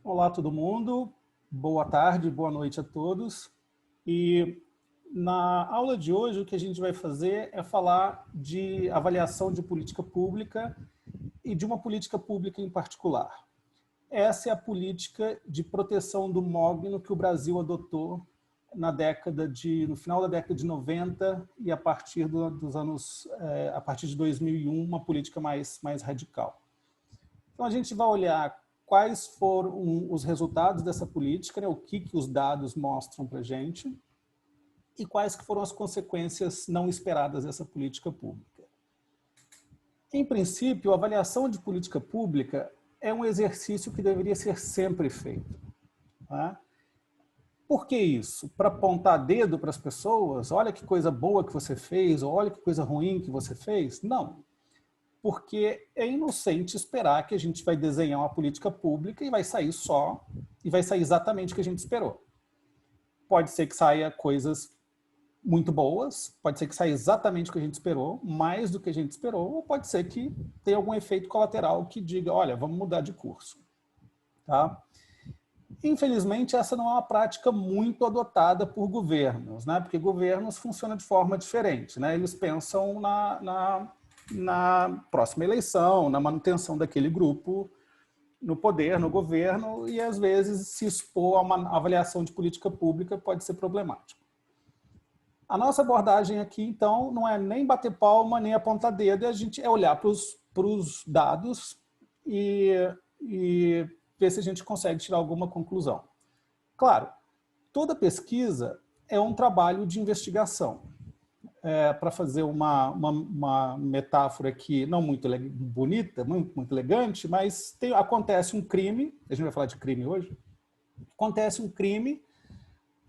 Olá, todo mundo. Boa tarde, boa noite a todos. E na aula de hoje, o que a gente vai fazer é falar de avaliação de política pública e de uma política pública em particular. Essa é a política de proteção do mogno que o Brasil adotou no final da década de 90 e a partir a partir de 2001, uma política mais radical. Então, a gente vai olhar quais foram os resultados dessa política, né, o que os dados mostram para a gente, e quais que foram as consequências não esperadas dessa política pública. Em princípio, a avaliação de política pública é um exercício que deveria ser sempre feito. Tá? Por que isso? Para apontar dedo para as pessoas? Olha que coisa boa que você fez, ou olha que coisa ruim que você fez? Não. Porque é inocente esperar que a gente vai desenhar uma política pública e vai sair exatamente o que a gente esperou. Pode ser que saia coisas muito boas, pode ser que saia exatamente o que a gente esperou, mais do que a gente esperou, ou pode ser que tenha algum efeito colateral que diga, olha, vamos mudar de curso. Tá? Infelizmente, essa não é uma prática muito adotada por governos, né? Porque governos funcionam de forma diferente. Né? Eles pensam na próxima eleição, na manutenção daquele grupo no poder, no governo, e às vezes se expor a uma avaliação de política pública pode ser problemático. A nossa abordagem aqui, então, não é nem bater palma, nem apontar dedo, a gente é olhar para os dados e ver se a gente consegue tirar alguma conclusão. Claro, toda pesquisa é um trabalho de investigação. Para fazer uma metáfora aqui, não muito bonita, muito elegante, mas acontece um crime, a gente vai falar de crime hoje, acontece um crime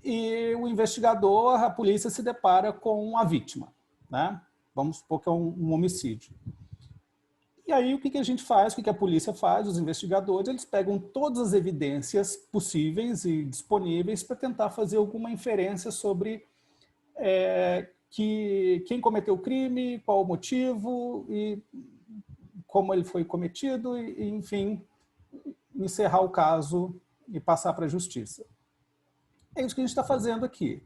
e o investigador, a polícia se depara com a vítima. Né? Vamos supor que é um homicídio. E aí o que a gente faz, o que a polícia faz, os investigadores, eles pegam todas as evidências possíveis e disponíveis para tentar fazer alguma inferência sobre quem cometeu o crime, qual o motivo e como ele foi cometido e, enfim, encerrar o caso e passar para a justiça. É isso que a gente está fazendo aqui.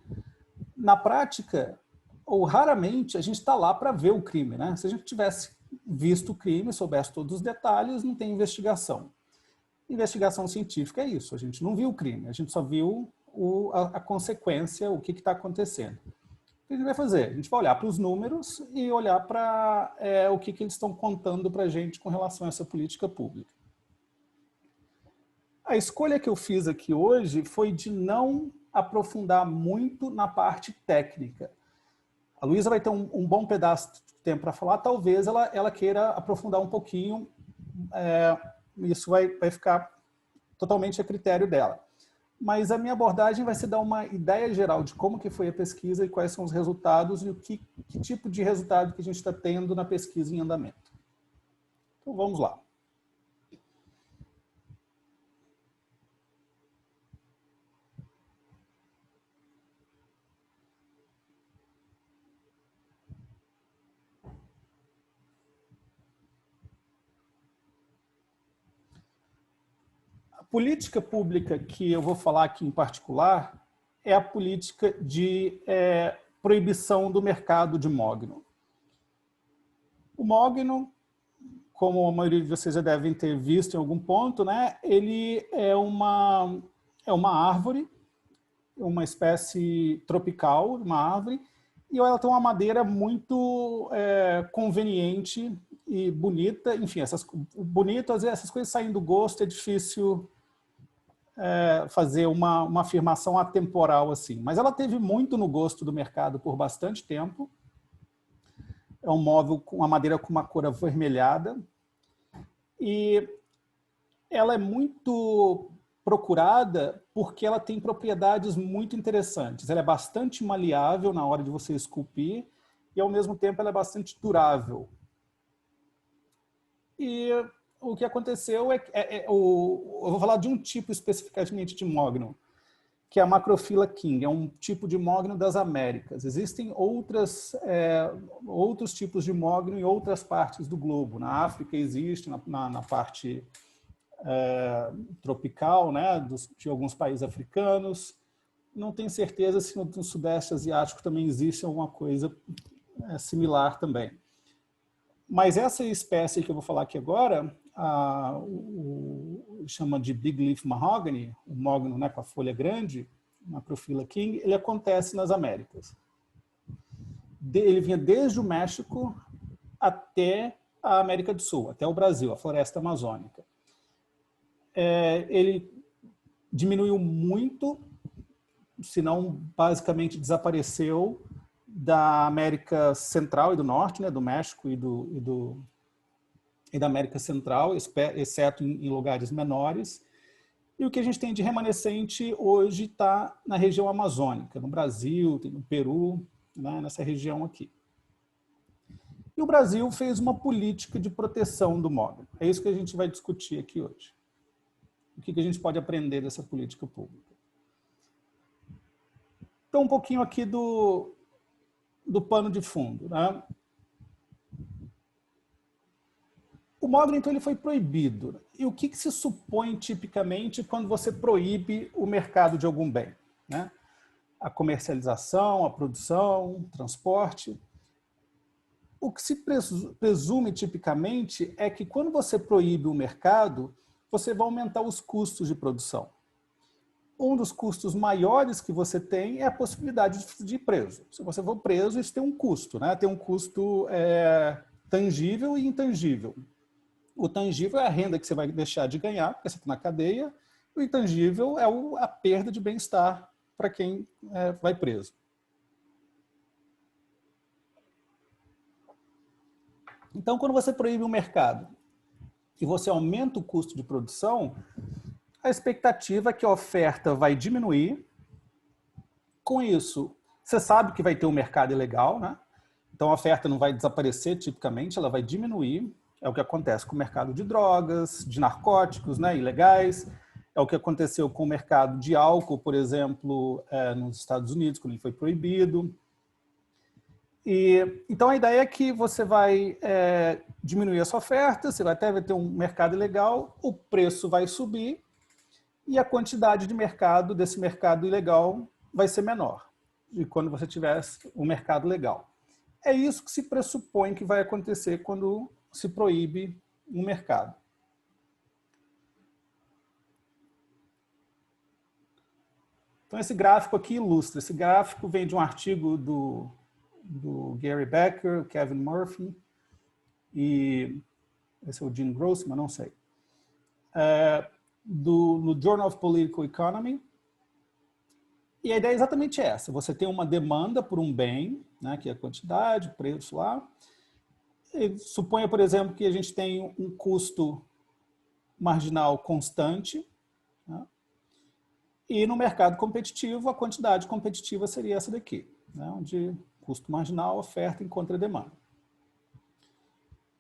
Na prática, ou raramente, a gente está lá para ver o crime. Né? Se a gente tivesse visto o crime, soubesse todos os detalhes, não tem investigação. Investigação científica é isso, a gente não viu o crime, a gente só viu a consequência, o que está acontecendo. O que a gente vai fazer? A gente vai olhar para os números e olhar para o que eles estão contando para a gente com relação a essa política pública. A escolha que eu fiz aqui hoje foi de não aprofundar muito na parte técnica. A Luísa vai ter um bom pedaço de tempo para falar, talvez ela queira aprofundar um pouquinho, isso vai ficar totalmente a critério dela. Mas a minha abordagem vai ser dar uma ideia geral de como que foi a pesquisa e quais são os resultados e que tipo de resultado que a gente está tendo na pesquisa em andamento. Então, vamos lá. A política pública que eu vou falar aqui em particular é a política de proibição do mercado de mogno. O mogno, como a maioria de vocês já devem ter visto em algum ponto, né, ele é uma árvore, uma espécie tropical, uma árvore, e ela tem uma madeira muito conveniente e bonita. Enfim, bonito, às vezes essas coisas saem do gosto, é difícil fazer uma afirmação atemporal assim. Mas ela teve muito no gosto do mercado por bastante tempo. É um móvel com uma madeira com uma cor avermelhada. E ela é muito procurada porque ela tem propriedades muito interessantes. Ela é bastante maleável na hora de você esculpir e, ao mesmo tempo, ela é bastante durável. E o que aconteceu eu vou falar de um tipo especificamente de mogno, que é a Macrophylla king, é um tipo de mogno das Américas. Existem outros tipos de mogno em outras partes do globo. Na África existe, na parte tropical, né, de alguns países africanos. Não tenho certeza se no Sudeste Asiático também existe alguma coisa similar também. Mas essa espécie que eu vou falar aqui agora, chama de Big Leaf Mahogany, o mogno, né, com a folha grande, Macrophylla king, ele acontece nas Américas. Ele vinha desde o México até a América do Sul, até o Brasil, a floresta amazônica. Ele diminuiu muito, se não basicamente desapareceu da América Central e do Norte, né, do México e da América Central, exceto em lugares menores. E o que a gente tem de remanescente hoje está na região amazônica, no Brasil, no Peru, né, nessa região aqui. E o Brasil fez uma política de proteção do mogno. É isso que a gente vai discutir aqui hoje. O que a gente pode aprender dessa política pública? Então, um pouquinho aqui do pano de fundo, né? O mogno, então, ele foi proibido. E o que se supõe tipicamente quando você proíbe o mercado de algum bem, né? A comercialização, a produção, o transporte. O que se presume tipicamente é que quando você proíbe o mercado, você vai aumentar os custos de produção. Um dos custos maiores que você tem é a possibilidade de ir preso. Se você for preso, isso tem um custo, né? Tem um custo tangível e intangível. O tangível é a renda que você vai deixar de ganhar, porque você está na cadeia. O intangível é a perda de bem-estar para quem vai preso. Então, quando você proíbe o mercado e você aumenta o custo de produção, a expectativa é que a oferta vai diminuir. Com isso, você sabe que vai ter um mercado ilegal, né? Então a oferta não vai desaparecer tipicamente, ela vai diminuir. É o que acontece com o mercado de drogas, de narcóticos, né, ilegais. É o que aconteceu com o mercado de álcool, por exemplo, nos Estados Unidos, quando ele foi proibido. Então a ideia é que você vai diminuir essa oferta, você vai até ter um mercado ilegal, o preço vai subir e a quantidade de mercado desse mercado ilegal vai ser menor de quando você tiver um mercado legal. É isso que se pressupõe que vai acontecer quando se proíbe um mercado. Então esse gráfico aqui ilustra. Esse gráfico vem de um artigo do Gary Becker, Kevin Murphy e esse é o Gene Grossman, não sei. No Journal of Political Economy. E a ideia é exatamente essa. Você tem uma demanda por um bem, né, que é a quantidade, o preço lá. E suponha, por exemplo, que a gente tem um custo marginal constante, né, e no mercado competitivo, a quantidade competitiva seria essa daqui, né, onde custo marginal, oferta encontra demanda.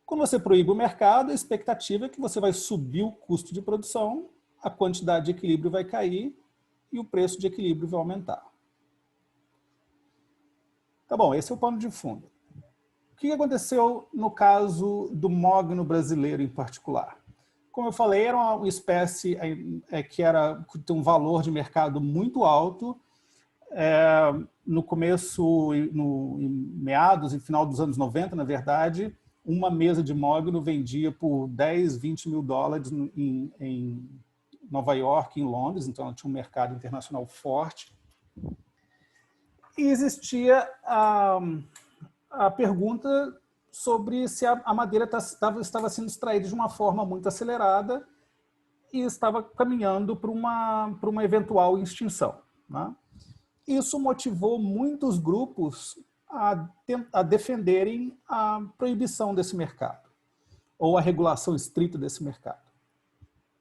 Quando você proíbe o mercado, a expectativa é que você vai subir o custo de produção, a quantidade de equilíbrio vai cair e o preço de equilíbrio vai aumentar. Tá bom, esse é o pano de fundo. O que aconteceu no caso do mogno brasileiro em particular? Como eu falei, era uma espécie que tem um valor de mercado muito alto. No começo, em meados e final dos anos 90, na verdade, uma mesa de mogno vendia por 10, 20 mil dólares em Nova York, em Londres, então ela tinha um mercado internacional forte. E existia a pergunta sobre se a madeira estava sendo extraída de uma forma muito acelerada e estava caminhando para uma eventual extinção, né? Isso motivou muitos grupos a defenderem a proibição desse mercado, ou a regulação estrita desse mercado.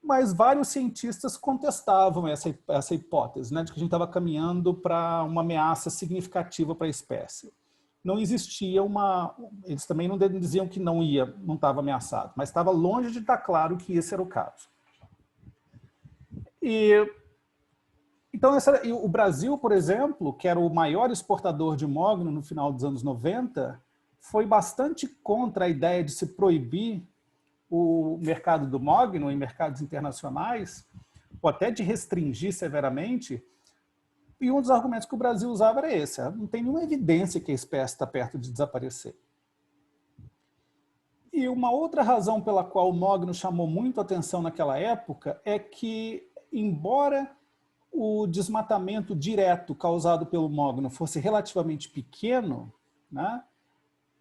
Mas vários cientistas contestavam essa hipótese, né, de que a gente estava caminhando para uma ameaça significativa para a espécie. Não existia eles também não diziam que não estava ameaçado, mas estava longe de estar claro que esse era o caso. Então, o Brasil, por exemplo, que era o maior exportador de mogno no final dos anos 90, foi bastante contra a ideia de se proibir o mercado do mogno em mercados internacionais, ou até de restringir severamente, e um dos argumentos que o Brasil usava era esse: não tem nenhuma evidência que a espécie está perto de desaparecer. E uma outra razão pela qual o mogno chamou muito a atenção naquela época é que, embora o desmatamento direto causado pelo mogno fosse relativamente pequeno, né,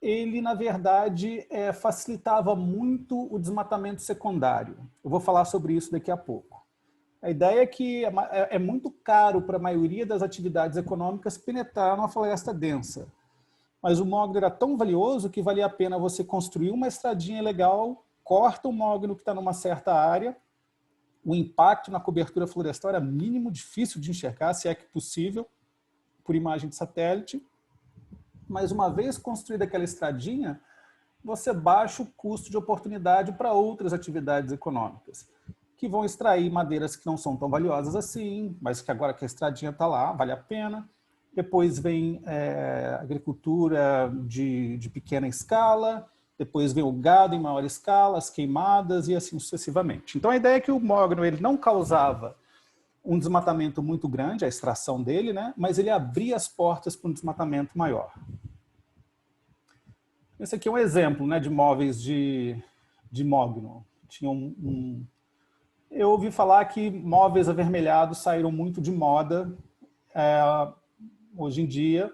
ele, na verdade, facilitava muito o desmatamento secundário. Eu vou falar sobre isso daqui a pouco. A ideia é que é muito caro para a maioria das atividades econômicas penetrar numa floresta densa. Mas o mogno era tão valioso que valia a pena você construir uma estradinha legal, corta o mogno que está numa certa área, o impacto na cobertura florestal era mínimo, difícil de enxergar, se é que possível, por imagem de satélite. Mas uma vez construída aquela estradinha, você baixa o custo de oportunidade para outras atividades econômicas, que vão extrair madeiras que não são tão valiosas assim, mas que agora que a estradinha está lá, vale a pena. Depois vem agricultura de pequena escala, depois vem o gado em maior escala, as queimadas e assim sucessivamente. Então a ideia é que o mogno ele não causava um desmatamento muito grande, a extração dele, né? Mas ele abria as portas para um desmatamento maior. Esse aqui é um exemplo, né, de móveis de mogno. Tinha Eu ouvi falar que móveis avermelhados saíram muito de moda hoje em dia,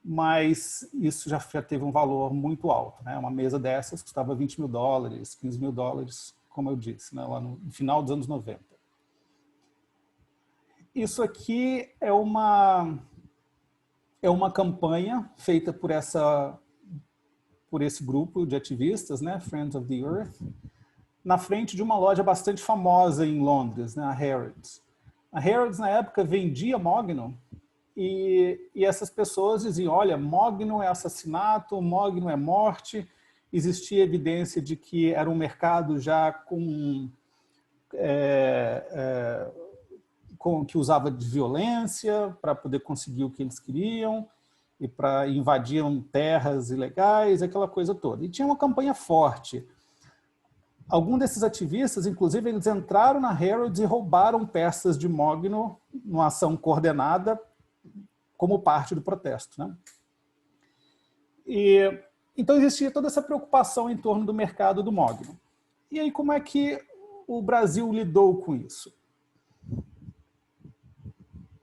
mas isso já teve um valor muito alto, né? Uma mesa dessas custava $20 mil, $15 mil, como eu disse, né? Lá no final dos anos 90. Isso aqui é uma campanha feita por esse grupo de ativistas, né? Friends of the Earth, na frente de uma loja bastante famosa em Londres, né? A Harrods. A Harrods, na época, vendia mogno, e essas pessoas diziam: olha, mogno é assassinato, mogno é morte. Existia evidência de que era um mercado já que usava de violência para poder conseguir o que eles queriam, e para invadiam terras ilegais, aquela coisa toda. E tinha uma campanha forte. Alguns desses ativistas, inclusive, eles entraram na Harrods e roubaram peças de mogno numa ação coordenada como parte do protesto, né? Então existia toda essa preocupação em torno do mercado do mogno. E aí como é que o Brasil lidou com isso?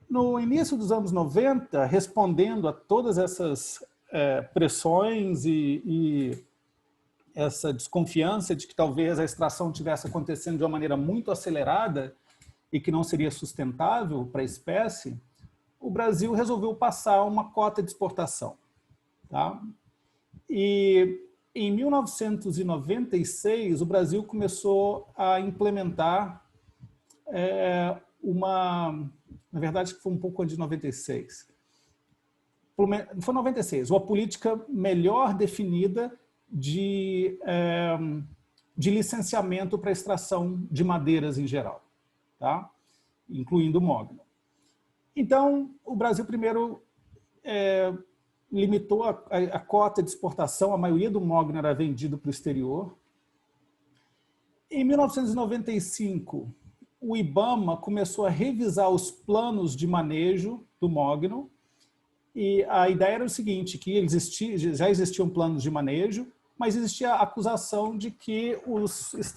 No início dos anos 90, respondendo a todas essas pressões e essa desconfiança de que talvez a extração estivesse acontecendo de uma maneira muito acelerada e que não seria sustentável para a espécie, o Brasil resolveu passar uma cota de exportação. Tá? E em 1996, o Brasil começou a implementar na verdade, foi um pouco antes de 96. Foi 96, uma política melhor definida de licenciamento para extração de madeiras em geral, tá? Incluindo o mogno. Então, o Brasil primeiro limitou a cota de exportação, a maioria do mogno era vendido para o exterior. Em 1995, o IBAMA começou a revisar os planos de manejo do mogno, e a ideia era o seguinte, que já existiam planos de manejo, mas existia a acusação de que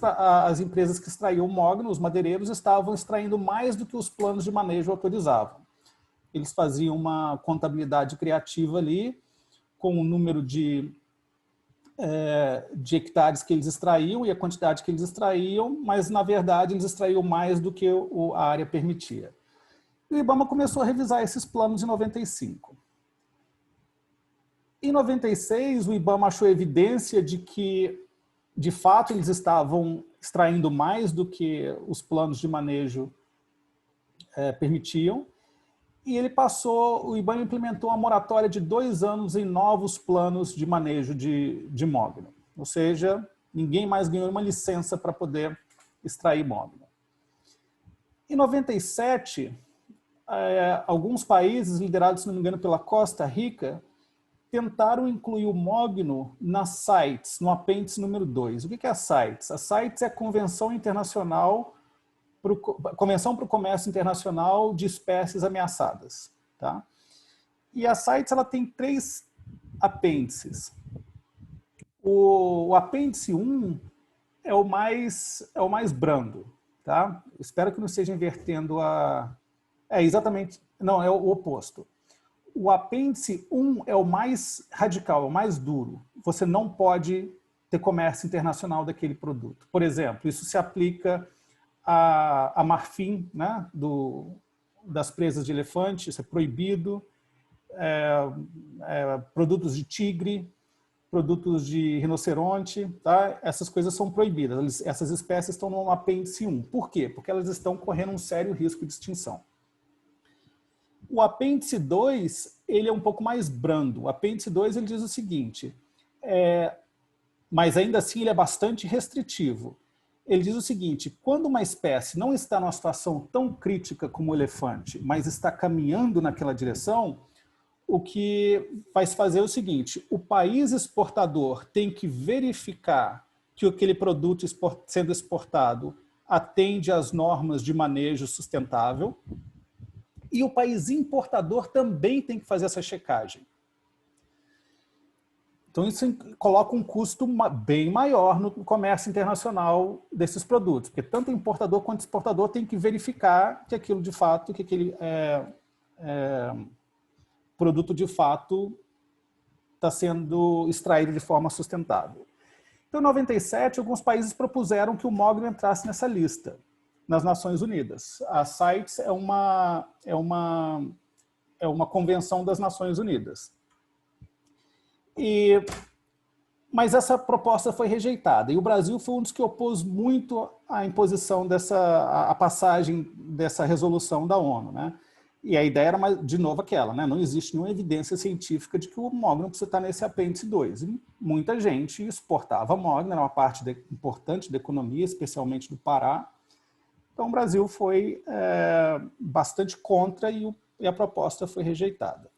as empresas que extraíam mogno, os madeireiros, estavam extraindo mais do que os planos de manejo autorizavam. Eles faziam uma contabilidade criativa ali, com o número de hectares que eles extraíam e a quantidade que eles extraíam, mas, na verdade, eles extraíam mais do que a área permitia. E o IBAMA começou a revisar esses planos em 95. Em 96, o IBAMA achou evidência de que, de fato, eles estavam extraindo mais do que os planos de manejo permitiam, e o IBAMA implementou uma moratória de 2 anos em novos planos de manejo de mogno. Ou seja, ninguém mais ganhou uma licença para poder extrair mogno. Em 97, alguns países liderados, se não me engano, pela Costa Rica, tentaram incluir o mogno nas CITES, no apêndice número 2. O que é a CITES? A CITES é a Convenção Internacional Convenção para o Comércio Internacional de Espécies Ameaçadas. Tá? E a CITES ela tem 3 apêndices. O apêndice 1 é o mais brando. Tá? Espero que não esteja invertendo a... exatamente. Não, é o oposto. O apêndice 1 é o mais radical, é o mais duro. Você não pode ter comércio internacional daquele produto. Por exemplo, isso se aplica a marfim, né, das presas de elefante, isso é proibido, produtos de tigre, produtos de rinoceronte, tá? Essas coisas são proibidas, essas espécies estão no apêndice 1. Por quê? Porque elas estão correndo um sério risco de extinção. O apêndice 2, ele é um pouco mais brando. O apêndice 2, ele diz o seguinte, mas ainda assim ele é bastante restritivo. Ele diz o seguinte, quando uma espécie não está numa situação tão crítica como o elefante, mas está caminhando naquela direção, o que vai se fazer é o seguinte, o país exportador tem que verificar que aquele produto sendo exportado atende às normas de manejo sustentável, e o país importador também tem que fazer essa checagem. Então, isso coloca um custo bem maior no comércio internacional desses produtos, porque tanto o importador quanto o exportador tem que verificar que aquilo de fato, que aquele produto de fato está sendo extraído de forma sustentável. Então, em 97, alguns países propuseram que o mogno entrasse nessa lista, nas Nações Unidas. A CITES é uma convenção das Nações Unidas. Mas essa proposta foi rejeitada. E o Brasil foi um dos que opôs muito à imposição a passagem dessa resolução da ONU. Né? E a ideia era, de novo, aquela. Né? Não existe nenhuma evidência científica de que o mogno precisa estar nesse apêndice 2. E muita gente exportava mogno, era uma parte importante da economia, especialmente do Pará. Então o Brasil foi bastante contra e a proposta foi rejeitada.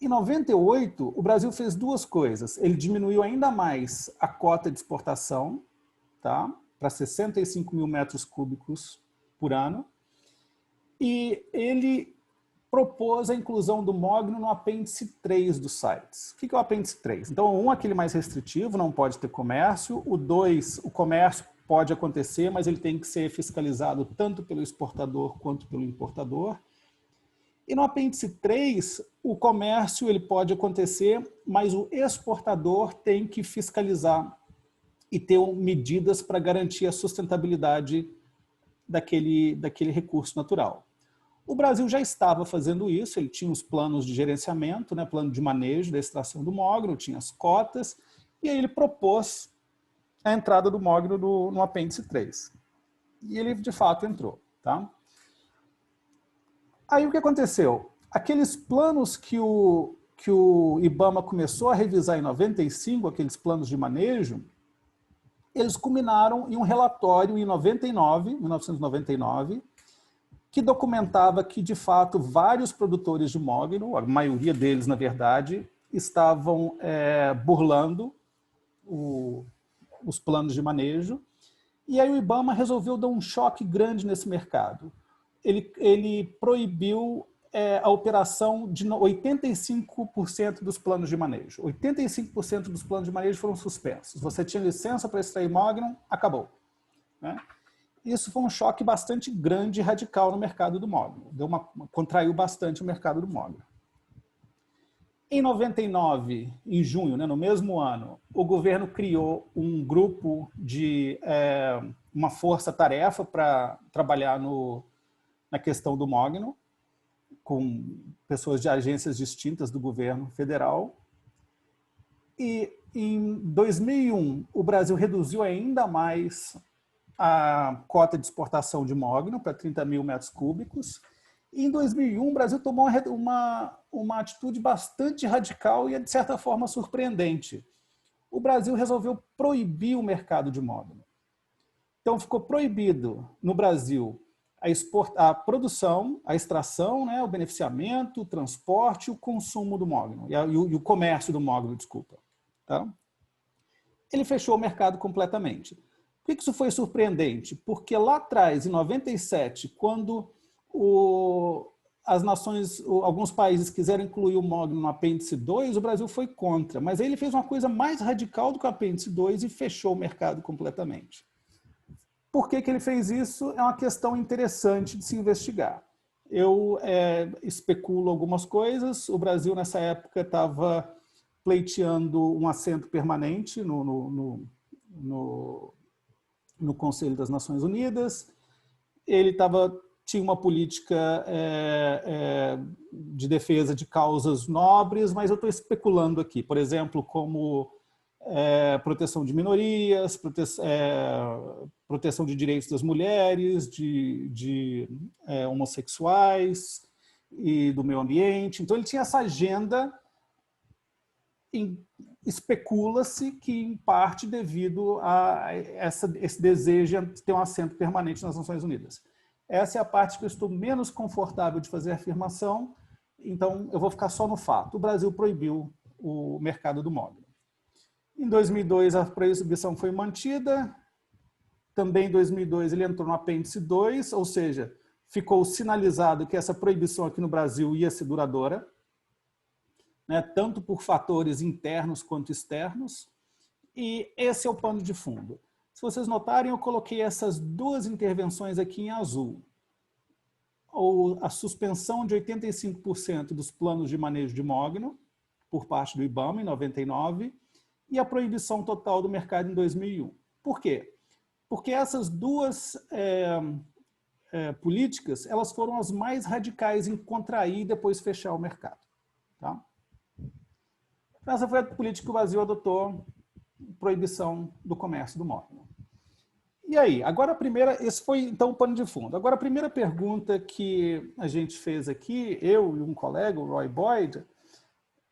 Em 98, o Brasil fez 2 coisas. Ele diminuiu ainda mais a cota de exportação, tá? Para 65 mil metros cúbicos por ano. E ele propôs a inclusão do mogno no apêndice 3 dos CITES. O que é o apêndice 3? Então, o 1 é aquele mais restritivo, não pode ter comércio. O 2, o comércio pode acontecer, mas ele tem que ser fiscalizado tanto pelo exportador quanto pelo importador. E no apêndice 3, o comércio ele pode acontecer, mas o exportador tem que fiscalizar e ter medidas para garantir a sustentabilidade daquele recurso natural. O Brasil já estava fazendo isso, ele tinha os planos de gerenciamento, né, plano de manejo da extração do mogno, tinha as cotas, e aí ele propôs a entrada do mogno no apêndice 3. E ele, de fato, entrou. Tá? Aí o que aconteceu? Aqueles planos que o IBAMA começou a revisar em 95, aqueles planos de manejo, eles culminaram em um relatório em 1999, que documentava que, de fato, vários produtores de mogno, a maioria deles, na verdade, estavam burlando os planos de manejo. E aí o IBAMA resolveu dar um choque grande nesse mercado. Ele proibiu a operação de 85% dos planos de manejo. 85% dos planos de manejo foram suspensos. Você tinha licença para extrair mogno, acabou. Né? Isso foi um choque bastante grande e radical no mercado do mogno. Contraiu bastante o mercado do mogno. Em 99, em junho, né, no mesmo ano, o governo criou um grupo uma força-tarefa para trabalhar na questão do mogno, com pessoas de agências distintas do governo federal. E em 2001, o Brasil reduziu ainda mais a cota de exportação de mogno para 30 mil metros cúbicos. E em 2001, o Brasil tomou uma atitude bastante radical e, de certa forma, surpreendente. O Brasil resolveu proibir o mercado de mogno. Então, ficou proibido no Brasil a produção, a extração, né, o beneficiamento, o transporte, o consumo do mogno, e o comércio do mogno, desculpa. Tá? Ele fechou o mercado completamente. Por que isso foi surpreendente? Porque lá atrás, em 97, quando as nações, alguns países quiseram incluir o mogno no apêndice 2, o Brasil foi contra. Mas aí ele fez uma coisa mais radical do que o apêndice 2 e fechou o mercado completamente. Por que ele fez isso? É uma questão interessante de se investigar. Eu especulo algumas coisas. O Brasil, nessa época, estava pleiteando um assento permanente no Conselho das Nações Unidas. Ele tinha uma política de defesa de causas nobres, mas eu estou especulando aqui, por exemplo, como proteção de minorias, proteção de direitos das mulheres, de homossexuais e do meio ambiente. Então ele tinha essa agenda, especula-se que em parte devido a esse desejo de ter um assento permanente nas Nações Unidas. Essa é a parte que eu estou menos confortável de fazer a afirmação, então eu vou ficar só no fato. O Brasil proibiu o mercado do mogno. Em 2002, a proibição foi mantida. Também em 2002, ele entrou no apêndice 2, ou seja, ficou sinalizado que essa proibição aqui no Brasil ia ser duradoura, né, tanto por fatores internos quanto externos. E esse é o pano de fundo. Se vocês notarem, eu coloquei essas duas intervenções aqui em azul. A suspensão de 85% dos planos de manejo de mogno, por parte do IBAMA, em 99, e a proibição total do mercado em 2001. Por quê? Porque essas duas políticas, elas foram as mais radicais em contrair e depois fechar o mercado. Tá? Essa foi a política que o Brasil adotou, proibição do comércio do mogno. E aí, agora esse foi então o pano de fundo. Agora a primeira pergunta que a gente fez aqui, eu e um colega, o Roy Boyd,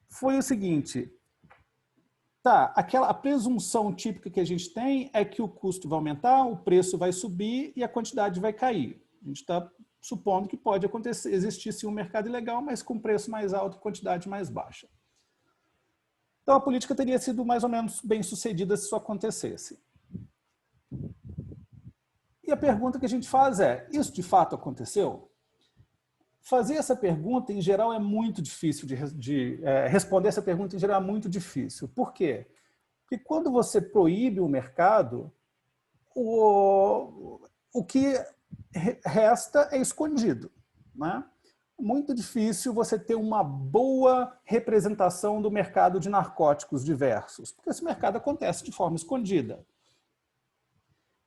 foi o seguinte: tá, a presunção típica que a gente tem é que o custo vai aumentar, o preço vai subir e a quantidade vai cair. A gente está supondo que pode existir sim um mercado ilegal, mas com preço mais alto e quantidade mais baixa. Então a política teria sido mais ou menos bem sucedida se isso acontecesse. E a pergunta que a gente faz é: isso de fato aconteceu? Fazer essa pergunta, em geral, é muito difícil responder essa pergunta, em geral, é muito difícil. Por quê? Porque quando você proíbe o mercado, o que resta é escondido. Né? Muito difícil você ter uma boa representação do mercado de narcóticos diversos, porque esse mercado acontece de forma escondida.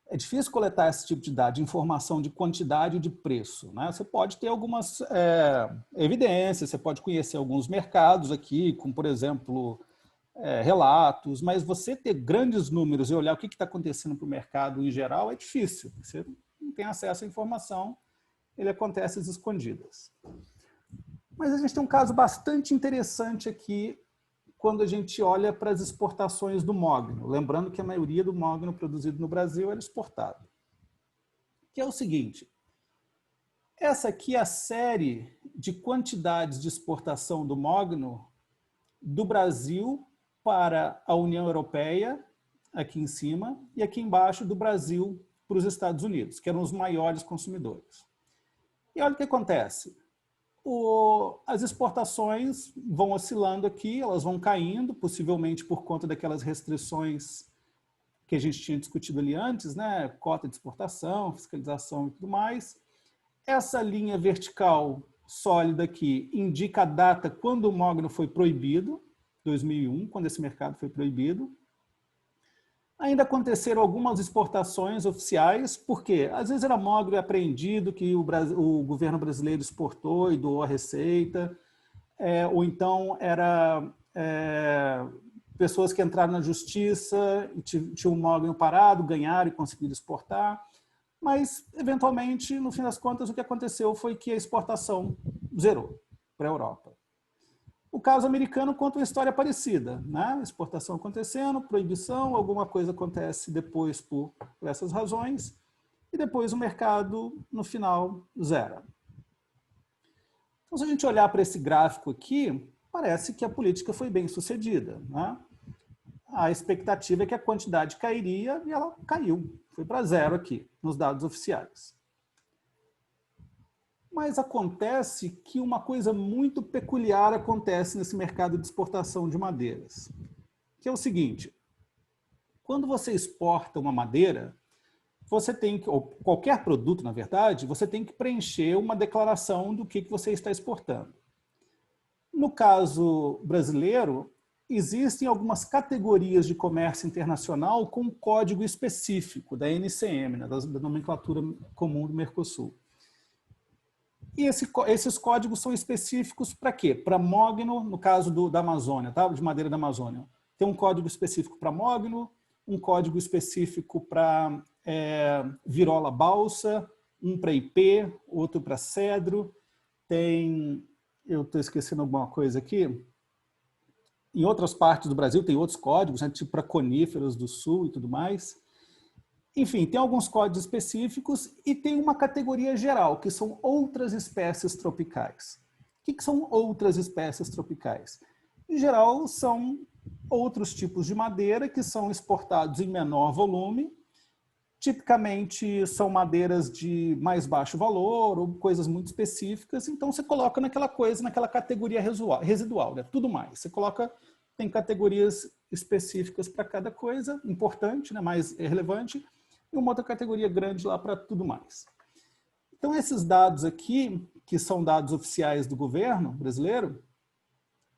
É difícil coletar esse tipo de dado, de informação de quantidade e de preço. Né? Você pode ter algumas evidências, você pode conhecer alguns mercados aqui, como, por exemplo, relatos, mas você ter grandes números e olhar o que está acontecendo para o mercado em geral é difícil. Você não tem acesso à informação, ele acontece às escondidas. Mas a gente tem um caso bastante interessante aqui, quando a gente olha para as exportações do mogno, lembrando que a maioria do mogno produzido no Brasil era exportado. Que é o seguinte: essa aqui é a série de quantidades de exportação do mogno do Brasil para a União Europeia, aqui em cima, e aqui embaixo do Brasil para os Estados Unidos, que eram os maiores consumidores. E olha o que acontece. As exportações vão oscilando aqui, elas vão caindo, possivelmente por conta daquelas restrições que a gente tinha discutido ali antes, né? Cota de exportação, fiscalização e tudo mais. Essa linha vertical sólida aqui indica a data quando o mogno foi proibido, 2001, quando esse mercado foi proibido. Ainda aconteceram algumas exportações oficiais, porque às vezes era mogno apreendido que o governo brasileiro exportou e doou a receita, ou então era pessoas que entraram na justiça e tinham um mogno parado, ganharam e conseguiram exportar, mas eventualmente, no fim das contas, o que aconteceu foi que a exportação zerou para a Europa. O caso americano conta uma história parecida, né? Exportação acontecendo, proibição, alguma coisa acontece depois por essas razões, e depois o mercado, no final, zera. Então, se a gente olhar para esse gráfico aqui, parece que a política foi bem sucedida, né? A expectativa é que a quantidade cairia e ela caiu, foi para zero aqui, nos dados oficiais. Mas acontece que uma coisa muito peculiar acontece nesse mercado de exportação de madeiras, que é o seguinte: quando você exporta uma madeira, você tem que, ou qualquer produto, na verdade, você tem que preencher uma declaração do que você está exportando. No caso brasileiro, existem algumas categorias de comércio internacional com um código específico da NCM, né, da nomenclatura comum do Mercosul. E esses códigos são específicos para quê? Para mogno, no caso da Amazônia, tá? De madeira da Amazônia. Tem um código específico para mogno, um código específico para virola balsa, um para IP, outro para cedro. Tem, eu estou esquecendo alguma coisa aqui. Em outras partes do Brasil tem outros códigos, né, tipo para coníferas do sul e tudo mais. Enfim, tem alguns códigos específicos e tem uma categoria geral, que são outras espécies tropicais. O que são outras espécies tropicais? Em geral, são outros tipos de madeira que são exportados em menor volume. Tipicamente, são madeiras de mais baixo valor ou coisas muito específicas. Então, você coloca naquela coisa, naquela categoria residual, né? Tudo mais. Você coloca, tem categorias específicas para cada coisa, importante, né? Mais relevante, e uma outra categoria grande lá para tudo mais. Então, esses dados aqui, que são dados oficiais do governo brasileiro,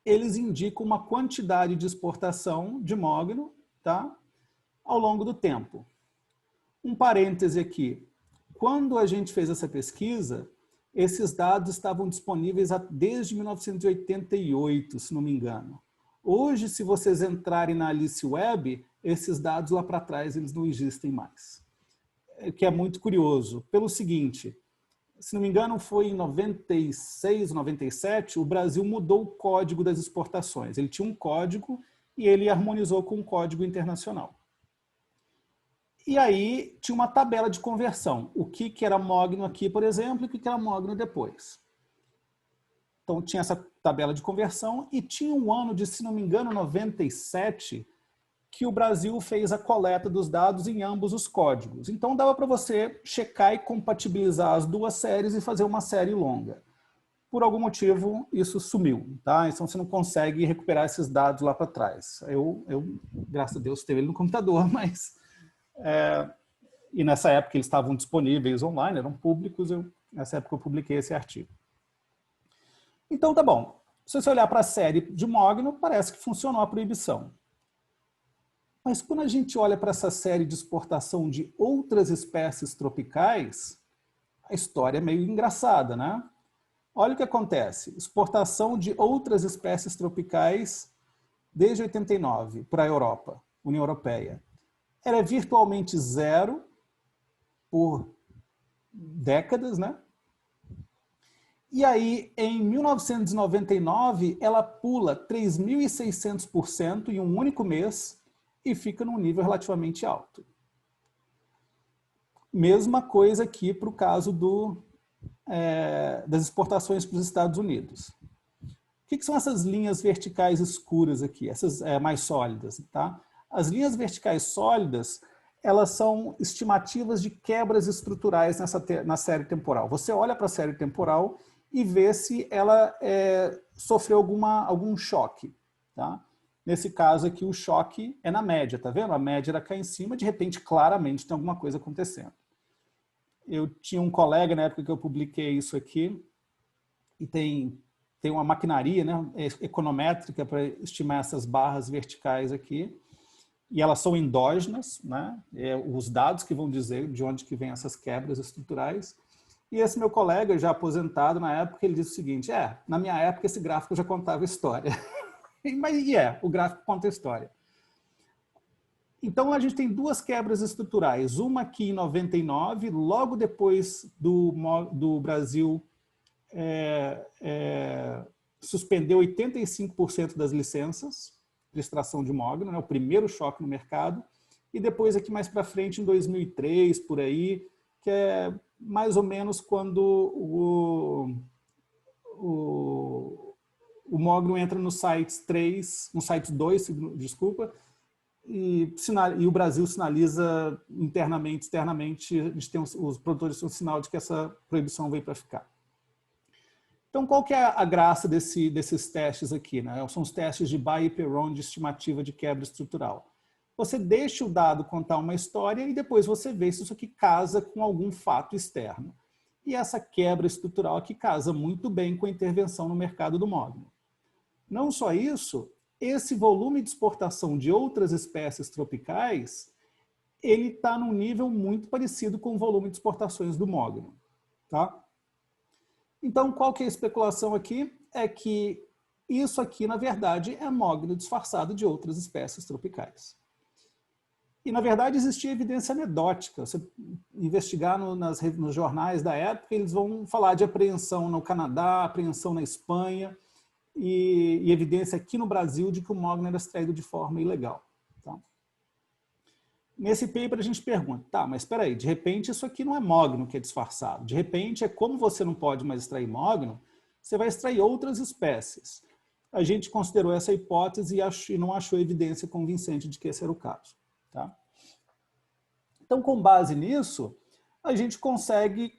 eles indicam uma quantidade de exportação de mogno, tá? Ao longo do tempo. Um parêntese aqui. Quando a gente fez essa pesquisa, esses dados estavam disponíveis desde 1988, se não me engano. Hoje, se vocês entrarem na Alice Web, esses dados lá para trás eles não existem mais. O que é muito curioso. Pelo seguinte, se não me engano, foi em 96, 97, o Brasil mudou o código das exportações. Ele tinha um código e ele harmonizou com um código internacional. E aí tinha uma tabela de conversão. O que era mogno aqui, por exemplo, e o que era mogno depois. Então tinha essa tabela de conversão e tinha um ano de, se não me engano, 97, que o Brasil fez a coleta dos dados em ambos os códigos. Então dava para você checar e compatibilizar as duas séries e fazer uma série longa. Por algum motivo, isso sumiu, tá? Então você não consegue recuperar esses dados lá para trás. Eu, graças a Deus, tenho ele no computador, mas... e nessa época eles estavam disponíveis online, eram públicos, nessa época eu publiquei esse artigo. Então tá bom. Se você olhar para a série de mogno, parece que funcionou a proibição. Mas quando a gente olha para essa série de exportação de outras espécies tropicais, a história é meio engraçada, né? Olha o que acontece. Exportação de outras espécies tropicais desde 89 para a Europa, União Europeia. Era virtualmente zero por décadas, né? E aí, em 1999, ela pula 3.600% em um único mês e fica num nível relativamente alto. Mesma coisa aqui para o caso das exportações para os Estados Unidos. O que são essas linhas verticais escuras aqui, essas mais sólidas, tá? As linhas verticais sólidas, elas são estimativas de quebras estruturais na série temporal. Você olha para a série temporal e vê se ela sofreu algum choque. Tá? Nesse caso aqui, o choque é na média, tá vendo? A média era cá em cima, de repente, claramente, tem alguma coisa acontecendo. Eu tinha um colega, na época que eu publiquei isso aqui, e tem uma maquinaria, né, econométrica para estimar essas barras verticais aqui, e elas são endógenas, né? Os dados que vão dizer de onde que vem essas quebras estruturais. E esse meu colega, já aposentado na época, ele disse o seguinte, na minha época esse gráfico já contava história. Mas o gráfico conta a história. Então a gente tem duas quebras estruturais, uma aqui em 99, logo depois do Brasil suspender 85% das licenças de extração de mogno, né, o primeiro choque no mercado, e depois aqui mais para frente, em 2003, por aí, que é mais ou menos quando o Mogno entra no site 3, no site 2, desculpa, e o Brasil sinaliza internamente, externamente, os produtores têm um sinal de que essa proibição veio para ficar. Então, qual que é a graça desses testes aqui, né? São os testes de Bayes e Perron de estimativa de quebra estrutural. Você deixa o dado contar uma história e depois você vê se isso aqui casa com algum fato externo. E essa quebra estrutural aqui casa muito bem com a intervenção no mercado do Mogno. Não só isso, esse volume de exportação de outras espécies tropicais, ele está num nível muito parecido com o volume de exportações do Mogno. Tá? Então, qual que é a especulação aqui? É que isso aqui, na verdade, é Mogno disfarçado de outras espécies tropicais. E, na verdade, existia evidência anedótica. Você investigar nos jornais da época, eles vão falar de apreensão no Canadá, apreensão na Espanha, e evidência aqui no Brasil de que o Mogno era extraído de forma ilegal. Tá? Nesse paper a gente pergunta, tá, mas espera aí, de repente isso aqui não é Mogno que é disfarçado. De repente, como você não pode mais extrair Mogno, você vai extrair outras espécies. A gente considerou essa hipótese e não achou evidência convincente de que esse era o caso. Tá? Então, com base nisso, a gente consegue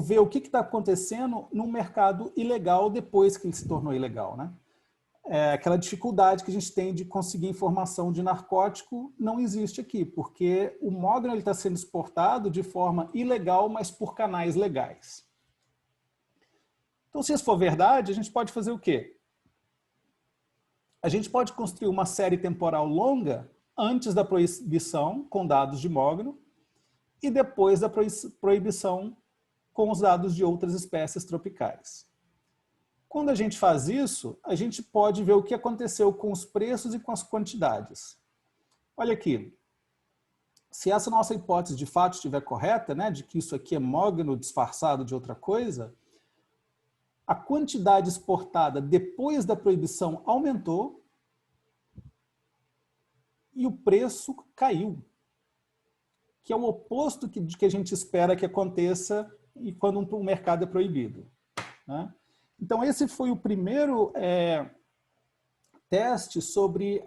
ver o que está acontecendo no mercado ilegal depois que ele se tornou ilegal. Né? Aquela dificuldade que a gente tem de conseguir informação de narcótico não existe aqui, porque o Mogno está sendo exportado de forma ilegal, mas por canais legais. Então, se isso for verdade, a gente pode fazer o quê? A gente pode construir uma série temporal longa antes da proibição com dados de Mogno e depois da proibição com os dados de outras espécies tropicais. Quando a gente faz isso, a gente pode ver o que aconteceu com os preços e com as quantidades. Olha aqui, se essa nossa hipótese de fato estiver correta, né, de que isso aqui é Mogno disfarçado de outra coisa, a quantidade exportada depois da proibição aumentou e o preço caiu, que é o oposto de que a gente espera que aconteça e quando um mercado é proibido. Né? Então, esse foi o primeiro teste sobre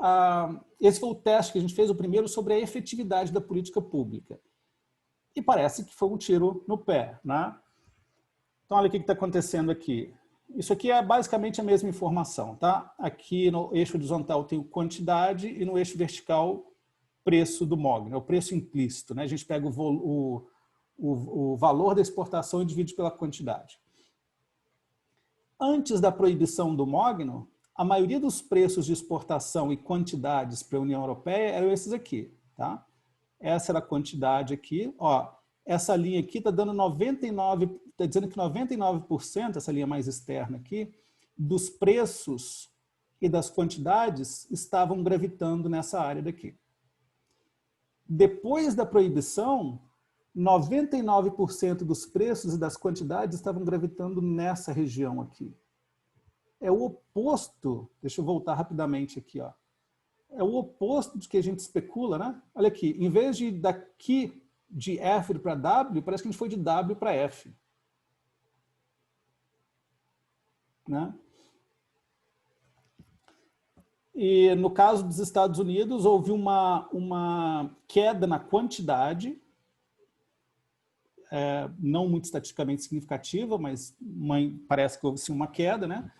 esse foi o teste que a gente fez, o primeiro sobre a efetividade da política pública. E parece que foi um tiro no pé. Né? Então, olha o que está acontecendo aqui. Isso aqui é basicamente a mesma informação. Tá? Aqui no eixo horizontal tem quantidade e no eixo vertical preço do Mogno, é o preço implícito. Né? A gente pega o valor da exportação e divide pela quantidade. Antes da proibição do Mogno, a maioria dos preços de exportação e quantidades para a União Europeia eram esses aqui. Tá? Essa era a quantidade aqui. Ó, essa linha aqui está dando 99%, está dizendo que 99%, essa linha mais externa aqui, dos preços e das quantidades estavam gravitando nessa área daqui. Depois da proibição, 99% dos preços e das quantidades estavam gravitando nessa região aqui. É o oposto, deixa eu voltar rapidamente aqui, ó. É o oposto do que a gente especula, né? Olha aqui, em vez de daqui de F para W, parece que a gente foi de W para F. Né? E no caso dos Estados Unidos, houve uma queda na quantidade, não muito estatisticamente significativa, mas parece que houve sim uma queda, né?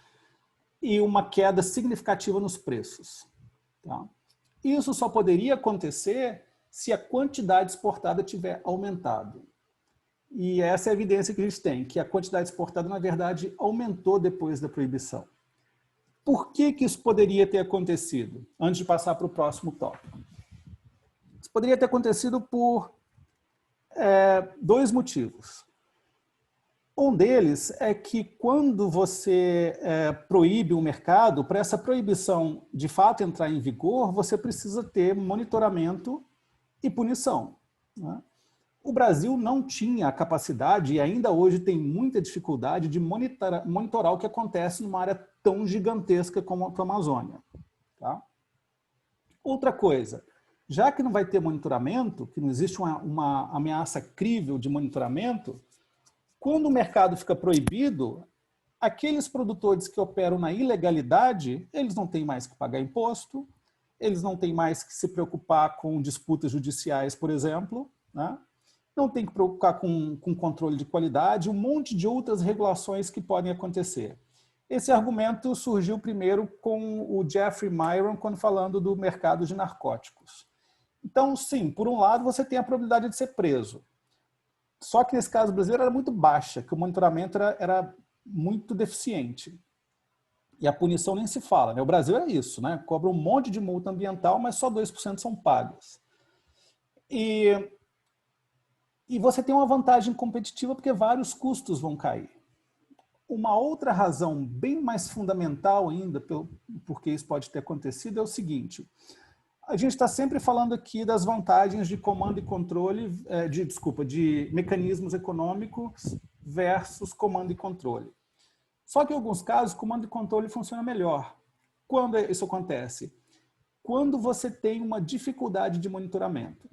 E uma queda significativa nos preços. Tá? Isso só poderia acontecer se a quantidade exportada tiver aumentado. E essa é a evidência que a gente tem, que a quantidade exportada, na verdade, aumentou depois da proibição. Por que isso poderia ter acontecido? Antes de passar para o próximo tópico. Isso poderia ter acontecido por dois motivos. Um deles é que quando você proíbe o mercado, para essa proibição de fato entrar em vigor, você precisa ter monitoramento e punição. Né? O Brasil não tinha a capacidade, e ainda hoje tem muita dificuldade, de monitorar o que acontece numa área tão gigantesca como a Amazônia. Tá? Outra coisa, Já que não vai ter monitoramento, que não existe uma ameaça crível de monitoramento, quando o mercado fica proibido, aqueles produtores que operam na ilegalidade, eles não têm mais que pagar imposto, eles não têm mais que se preocupar com disputas judiciais, por exemplo, né? Não tem que preocupar com controle de qualidade, um monte de outras regulações que podem acontecer. Esse argumento surgiu primeiro com o Jeffrey Miron, quando falando do mercado de narcóticos. Então, sim, por um lado, você tem a probabilidade de ser preso. Só que nesse caso brasileiro era muito baixa, que o monitoramento era muito deficiente. E a punição nem se fala, né? O Brasil é isso, né? Cobra um monte de multa ambiental, mas só 2% são pagas. E você tem uma vantagem competitiva porque vários custos vão cair. Uma outra razão bem mais fundamental ainda, porque isso pode ter acontecido, é o seguinte: a gente está sempre falando aqui das vantagens de comando e controle, de mecanismos econômicos versus comando e controle. Só que em alguns casos, comando e controle funciona melhor. Quando isso acontece? Quando você tem uma dificuldade de monitoramento.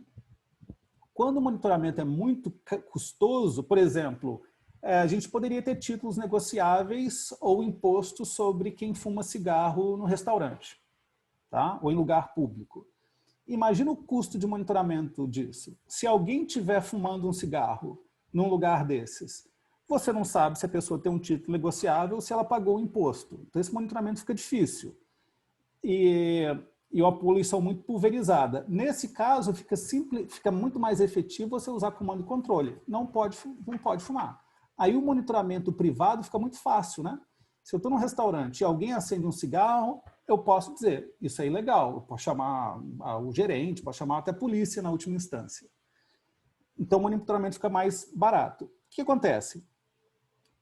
Quando o monitoramento é muito custoso, por exemplo, a gente poderia ter títulos negociáveis ou impostos sobre quem fuma cigarro no restaurante, tá? Ou em lugar público. Imagina o custo de monitoramento disso. Se alguém estiver fumando um cigarro num lugar desses, você não sabe se a pessoa tem um título negociável ou se ela pagou o imposto. Então esse monitoramento fica difícil. E uma poluição muito pulverizada. Nesse caso, fica muito mais efetivo você usar comando e controle. Não pode fumar. Aí o monitoramento privado fica muito fácil, né? Se eu estou num restaurante e alguém acende um cigarro, eu posso dizer, isso é ilegal. Eu posso chamar o gerente, posso chamar até a polícia na última instância. Então o monitoramento fica mais barato. O que acontece?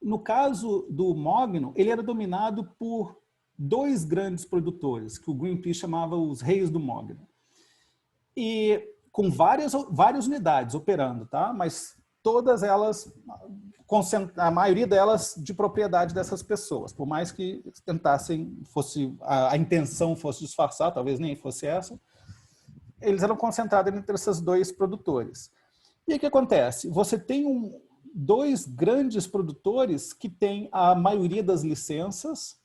No caso do mogno, ele era dominado por dois grandes produtores, que o Greenpeace chamava os reis do mogno. E com várias unidades operando, tá? Mas todas elas, a maioria delas de propriedade dessas pessoas, por mais que tentassem, a intenção fosse disfarçar, talvez nem fosse essa, eles eram concentrados entre esses dois produtores. E o que acontece? Você tem dois grandes produtores que têm a maioria das licenças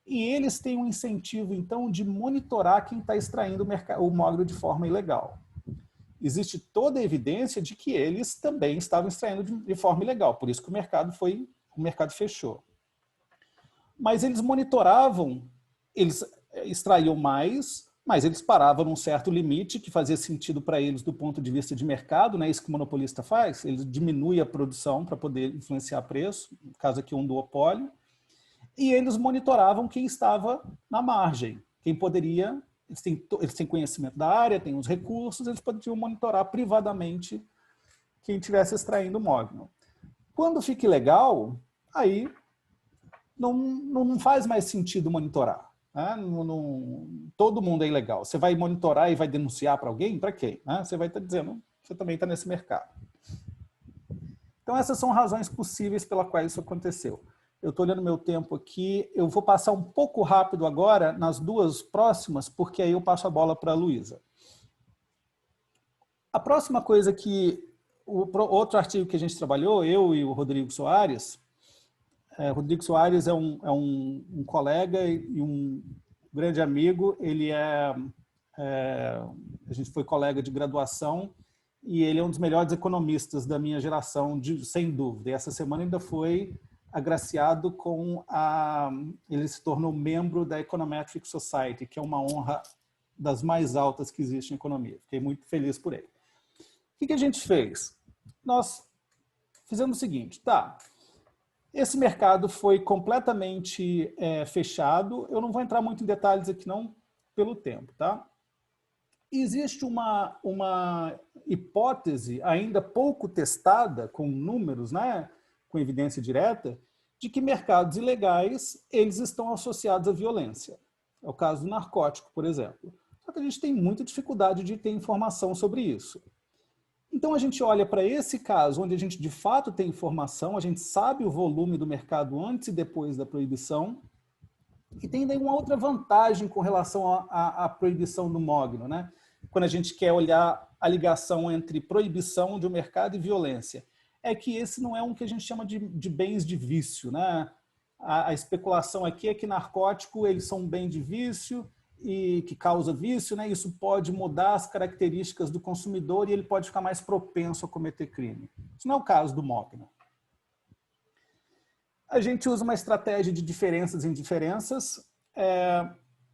e eles têm um incentivo, então, de monitorar quem está extraindo o mogno de forma ilegal. Existe toda a evidência de que eles também estavam extraindo de forma ilegal, por isso que o mercado fechou. Mas eles monitoravam, eles extraíam mais, mas eles paravam num certo limite que fazia sentido para eles do ponto de vista de mercado, né? Isso que o monopolista faz, ele diminui a produção para poder influenciar preço, no caso aqui um duopólio, e eles monitoravam quem estava na margem, quem poderia, eles têm conhecimento da área, têm os recursos, eles poderiam monitorar privadamente quem estivesse extraindo o mogno. Quando fica ilegal, aí não faz mais sentido monitorar. Né? Todo mundo é ilegal. Você vai monitorar e vai denunciar para alguém? Para quê? Né? Você vai estar dizendo, você também está nesse mercado. Então essas são razões possíveis pela quais isso aconteceu. Eu estou olhando meu tempo aqui, eu vou passar um pouco rápido agora nas duas próximas, porque aí eu passo a bola para a Luísa. A próxima coisa outro artigo que a gente trabalhou, eu e o Rodrigo Soares, Rodrigo Soares é um colega e um grande amigo, a gente foi colega de graduação e ele é um dos melhores economistas da minha geração, sem dúvida. E essa semana ainda foi agraciado ele se tornou membro da Econometric Society, que é uma honra das mais altas que existe em economia. Fiquei muito feliz por ele. O que a gente fez? Nós fizemos o seguinte, esse mercado foi completamente fechado, eu não vou entrar muito em detalhes aqui não, pelo tempo, tá? Existe uma hipótese ainda pouco testada, com números, né? Com evidência direta, de que mercados ilegais eles estão associados à violência. É o caso do narcótico, por exemplo. Só que a gente tem muita dificuldade de ter informação sobre isso. Então a gente olha para esse caso, onde a gente de fato tem informação, a gente sabe o volume do mercado antes e depois da proibição, e tem daí uma outra vantagem com relação à proibição do mogno, né? quando a gente quer olhar a ligação entre proibição de um mercado e violência, é que esse não é um que a gente chama de bens de vício, né? A especulação aqui é que narcótico eles são um bem de vício e que causa vício, né? Isso pode mudar as características do consumidor e ele pode ficar mais propenso a cometer crime. Isso não é o caso do mogno. A gente usa uma estratégia de diferenças e indiferenças.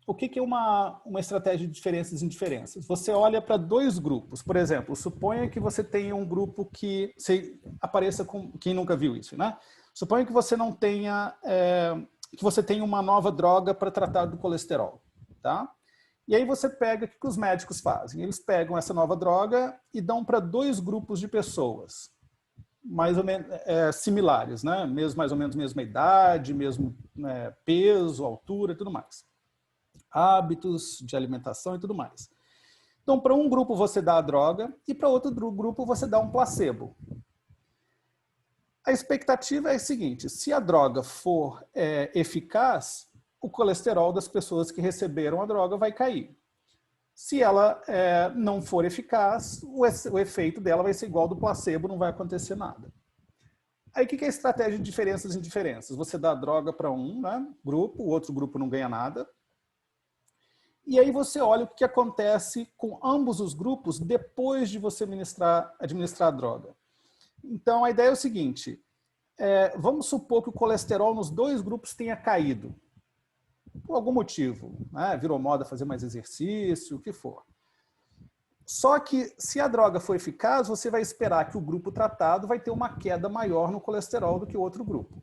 O que é uma estratégia de diferenças e indiferenças? Você olha para dois grupos. Por exemplo, suponha que você tenha um grupo que apareça com quem nunca viu isso, né? Suponha que você não tenha, que você tenha uma nova droga para tratar do colesterol, tá? E aí você pega, o que os médicos fazem? Eles pegam essa nova droga e dão para dois grupos de pessoas, mais ou menos similares, né? Mais ou menos mesma idade, mesmo peso, altura e tudo mais. Hábitos de alimentação e tudo mais. Então, para um grupo você dá a droga e para outro grupo você dá um placebo. A expectativa é a seguinte: se a droga for eficaz, o colesterol das pessoas que receberam a droga vai cair. Se ela não for eficaz, o efeito dela vai ser igual ao do placebo, não vai acontecer nada. Aí o que é a estratégia de diferenças e indiferenças? Você dá a droga para um, né, grupo, o outro grupo não ganha nada. E aí você olha o que acontece com ambos os grupos depois de você administrar a droga. Então, a ideia é o seguinte, vamos supor que o colesterol nos dois grupos tenha caído, por algum motivo, né? Virou moda fazer mais exercício, o que for. Só que, se a droga for eficaz, você vai esperar que o grupo tratado vai ter uma queda maior no colesterol do que o outro grupo.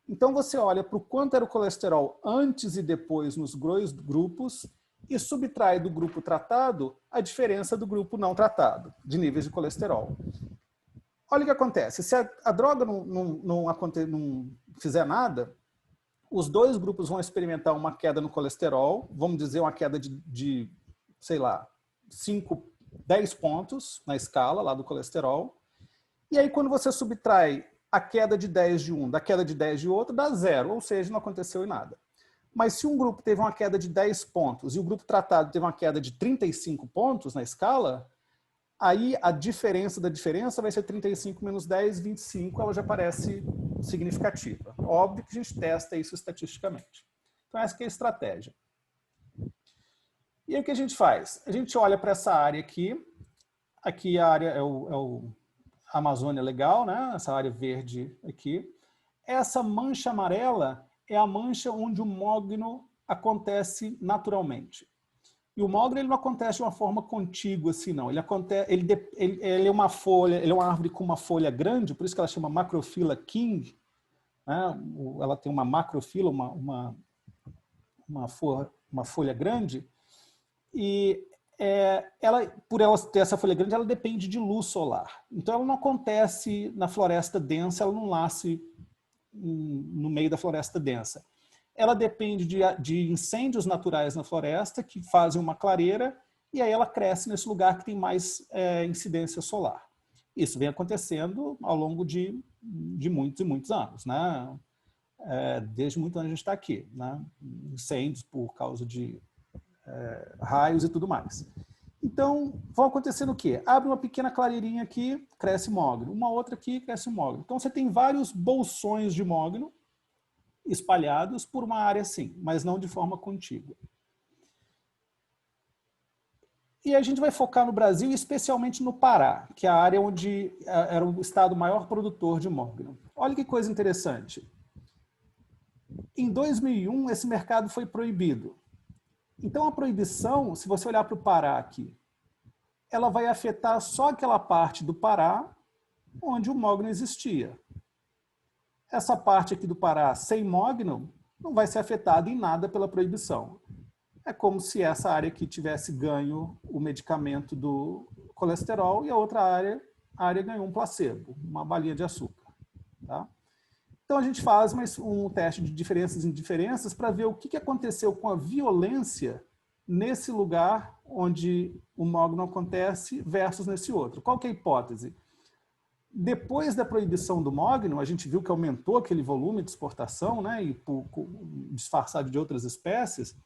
Então, você olha para o quanto era o colesterol antes e depois nos dois grupos e subtrai do grupo tratado a diferença do grupo não tratado, de níveis de colesterol. Olha o que acontece. Se a droga não fizer nada, os dois grupos vão experimentar uma queda no colesterol, vamos dizer uma queda de sei lá, 10 pontos na escala lá do colesterol. E aí, quando você subtrai a queda de 10 de um da queda de 10 de outro, dá zero, ou seja, não aconteceu em nada. Mas se um grupo teve uma queda de 10 pontos e o grupo tratado teve uma queda de 35 pontos na escala, aí a diferença da diferença vai ser 35 menos 10, 25, ela já parece significativa. Óbvio que a gente testa isso estatisticamente. Então essa que é a estratégia. E aí o que a gente faz? A gente olha para essa área aqui. Aqui a área é a Amazônia Legal, né? Essa área verde aqui. Essa mancha amarela é a mancha onde o mogno acontece naturalmente. E o mogno ele não acontece de uma forma contígua assim, não. Ele é uma folha, ele é uma árvore com uma folha grande, por isso que ela chama Macrophylla king. Né? Ela tem uma macrofila, uma folha grande. E por ela ter essa folha grande, ela depende de luz solar. Então ela não acontece na floresta densa, ela não nasce no meio da floresta densa. Ela depende de incêndios naturais na floresta que fazem uma clareira e aí ela cresce nesse lugar que tem mais incidência solar. Isso vem acontecendo ao longo de muitos e muitos anos, né? Desde muitos anos a gente está aqui, né? Incêndios por causa de raios e tudo mais. Então, vão acontecendo o quê? Abre uma pequena clareirinha aqui, cresce mogno. Uma outra aqui, cresce mogno. Então, você tem vários bolsões de mogno espalhados por uma área assim, mas não de forma contígua. E a gente vai focar no Brasil, especialmente no Pará, que é a área onde era o estado maior produtor de mogno. Olha que coisa interessante. Em 2001, esse mercado foi proibido. Então, a proibição, se você olhar para o Pará aqui, ela vai afetar só aquela parte do Pará onde o mogno existia. Essa parte aqui do Pará sem mogno não vai ser afetada em nada pela proibição. É como se essa área aqui tivesse ganho o medicamento do colesterol e a outra área ganhou um placebo, uma balinha de açúcar. Tá? Então a gente faz um teste de diferenças e indiferenças para ver o que aconteceu com a violência nesse lugar onde o mogno acontece versus nesse outro. Qual que é a hipótese? Depois da proibição do mogno, a gente viu que aumentou aquele volume de exportação, né, e disfarçado de outras espécies.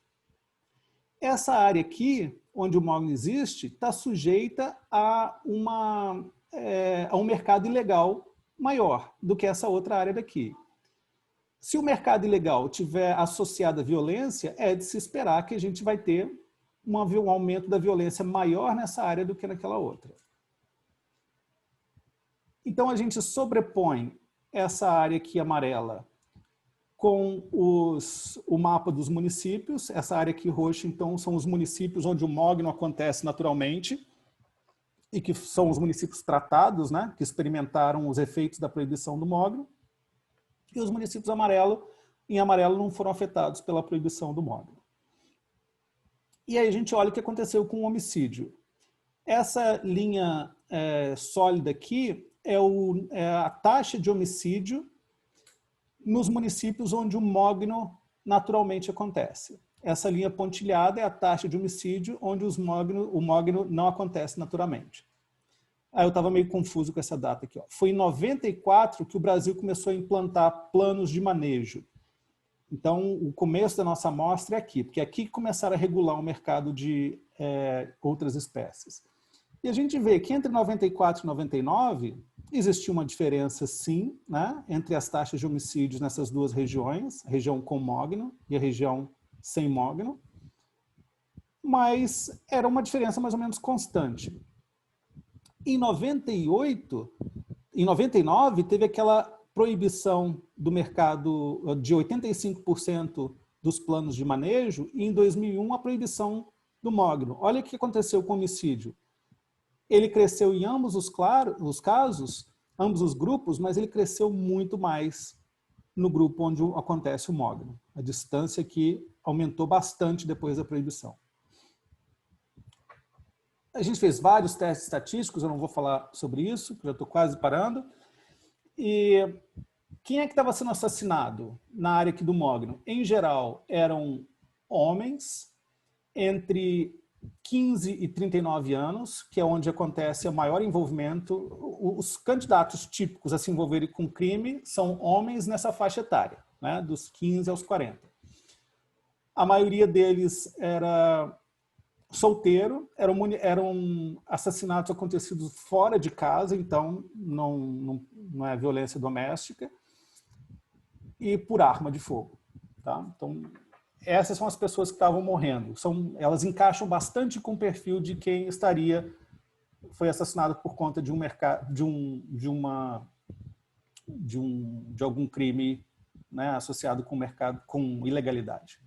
Essa área aqui onde o mogno existe, está sujeita a um mercado ilegal maior do que essa outra área daqui. Se o mercado ilegal tiver associado à violência, é de se esperar que a gente vai ter um aumento da violência maior nessa área do que naquela outra. Então, a gente sobrepõe essa área aqui amarela com o mapa dos municípios. Essa área aqui roxa, então, são os municípios onde o mogno acontece naturalmente e que são os municípios tratados, né, que experimentaram os efeitos da proibição do mogno. E os municípios em amarelo não foram afetados pela proibição do mogno. E aí a gente olha o que aconteceu com o homicídio. Essa linha sólida aqui é a taxa de homicídio nos municípios onde o mogno naturalmente acontece. Essa linha pontilhada é a taxa de homicídio onde o mogno não acontece naturalmente. Aí eu estava meio confuso com essa data aqui. Ó. Foi em 94 que o Brasil começou a implantar planos de manejo. Então, o começo da nossa amostra é aqui, porque é aqui que começaram a regular o mercado de outras espécies. E a gente vê que entre 94 e 99 existia uma diferença, sim, né, entre as taxas de homicídios nessas duas regiões, a região com mogno e a região sem mogno, mas era uma diferença mais ou menos constante. Em 99, teve aquela proibição do mercado de 85% dos planos de manejo, e em 2001 a proibição do mogno. Olha o que aconteceu com o homicídio. Ele cresceu em ambos os casos, ambos os grupos, mas ele cresceu muito mais no grupo onde acontece o mogno. A distância aqui aumentou bastante depois da proibição. A gente fez vários testes estatísticos, eu não vou falar sobre isso, porque já estou quase parando. E quem é que estava sendo assassinado na área aqui do mogno? Em geral, eram homens entre 15 e 39 anos, que é onde acontece o maior envolvimento. Os candidatos típicos a se envolverem com crime são homens nessa faixa etária, né, dos 15 aos 40. A maioria deles era solteiro, eram assassinatos acontecidos fora de casa, então não é violência doméstica, e por arma de fogo. Tá? Então, essas são as pessoas que estavam morrendo. Elas encaixam bastante com o perfil de quem foi assassinado por conta de algum crime, né, associado com mercado, com ilegalidade.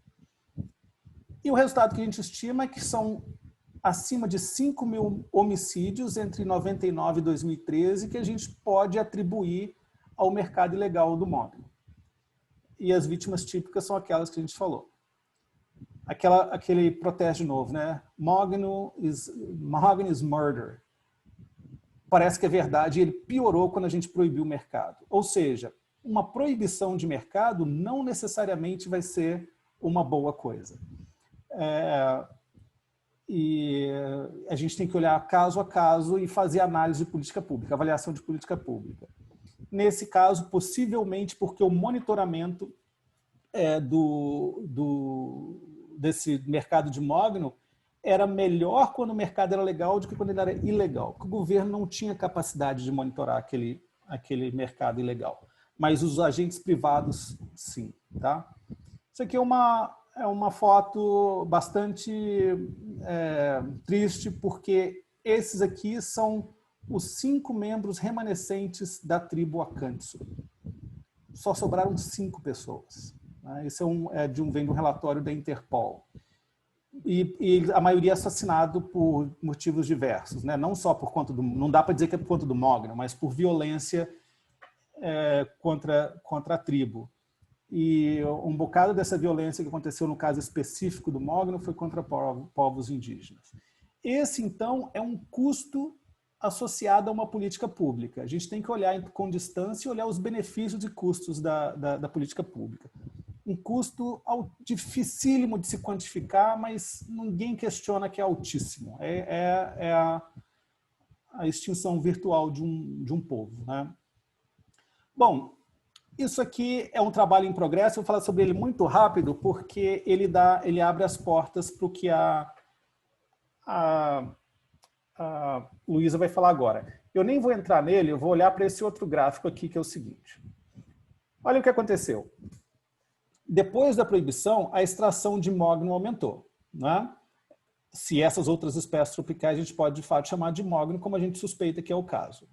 E o resultado que a gente estima é que são acima de 5 mil homicídios entre 99 e 2013 que a gente pode atribuir ao mercado ilegal do mogno. E as vítimas típicas são aquelas que a gente falou. Aquele protesto de novo, né? Mogno is murder. Parece que é verdade, e ele piorou quando a gente proibiu o mercado. Ou seja, uma proibição de mercado não necessariamente vai ser uma boa coisa. E a gente tem que olhar caso a caso e fazer análise de política pública, avaliação de política pública. Nesse caso, possivelmente porque o monitoramento desse mercado de mogno era melhor quando o mercado era legal do que quando ele era ilegal, porque o governo não tinha capacidade de monitorar aquele mercado ilegal. Mas os agentes privados, sim. Tá? Isso aqui é uma foto bastante triste, porque esses aqui são os 5 membros remanescentes da tribo Akantsu. Só sobraram 5 pessoas. Né? Isso vem de um relatório da Interpol. E a maioria é assassinado por motivos diversos, né? Não só por conta não dá para dizer que é por conta do mogno, mas por violência contra a tribo. E um bocado dessa violência que aconteceu no caso específico do mogno foi contra povos indígenas. Esse, então, é um custo associado a uma política pública. A gente tem que olhar com distância e olhar os benefícios e custos da política pública. Um custo dificílimo de se quantificar, mas ninguém questiona que é altíssimo. É a extinção virtual de um povo. Né? Bom, isso aqui é um trabalho em progresso, eu vou falar sobre ele muito rápido, porque ele abre as portas para o que a a, a Luísa vai falar agora. Eu nem vou entrar nele, eu vou olhar para esse outro gráfico aqui, que é o seguinte. Olha o que aconteceu. Depois da proibição, a extração de mogno aumentou, né? Se essas outras espécies tropicais a gente pode, de fato, chamar de mogno, como a gente suspeita que é o caso.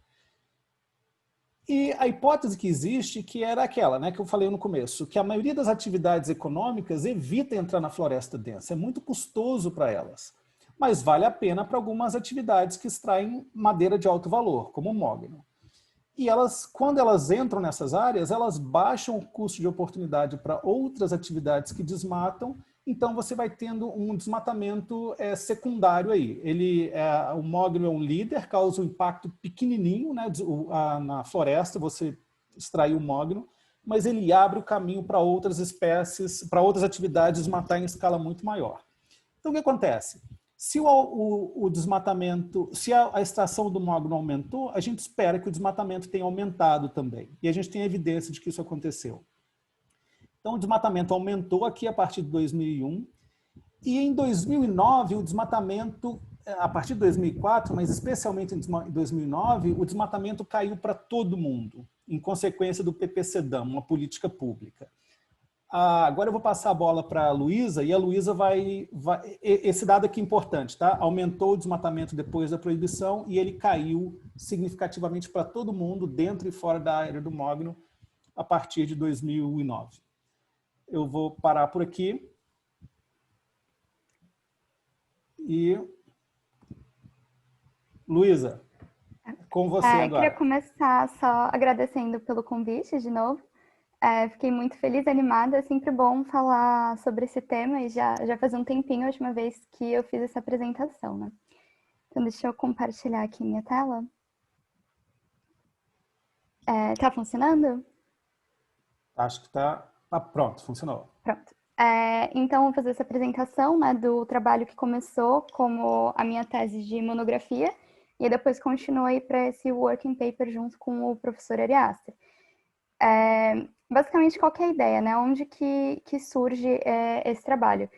E a hipótese que existe, que era aquela, né, que eu falei no começo, que a maioria das atividades econômicas evita entrar na floresta densa, é muito custoso para elas, mas vale a pena para algumas atividades que extraem madeira de alto valor, como o mogno. E elas, quando elas entram nessas áreas, elas baixam o custo de oportunidade para outras atividades que desmatam, então você vai tendo um desmatamento secundário aí. O mogno é um líder, causa um impacto pequenininho, né, na floresta, você extrair o mogno, mas ele abre o caminho para outras espécies, para outras atividades desmatar em escala muito maior. Então o que acontece? Se o desmatamento, se a extração do mogno aumentou, a gente espera que o desmatamento tenha aumentado também. E a gente tem evidência de que isso aconteceu. Então, o desmatamento aumentou aqui a partir de 2001. E em 2009, o desmatamento, a partir de 2004, mas especialmente em 2009, o desmatamento caiu para todo mundo, em consequência do PPCDAM, uma política pública. Agora eu vou passar a bola para a Luísa, e a Luísa vai... Esse dado aqui é importante, tá? Aumentou o desmatamento depois da proibição e ele caiu significativamente para todo mundo, dentro e fora da área do mogno, a partir de 2009. Eu vou parar por aqui. E... Luísa, com você agora. Eu queria começar só agradecendo pelo convite de novo. Fiquei muito feliz, animada. É sempre bom falar sobre esse tema e já faz um tempinho a última vez que eu fiz essa apresentação, né? Então, deixa eu compartilhar aqui minha tela. Tá funcionando? Acho que tá... pronto, funcionou. Pronto. Então, vou fazer essa apresentação, né, do trabalho que começou como a minha tese de monografia e depois continuei para esse working paper junto com o professor Ariastre. Basicamente, qual que é a ideia, né? Onde que surge esse trabalho?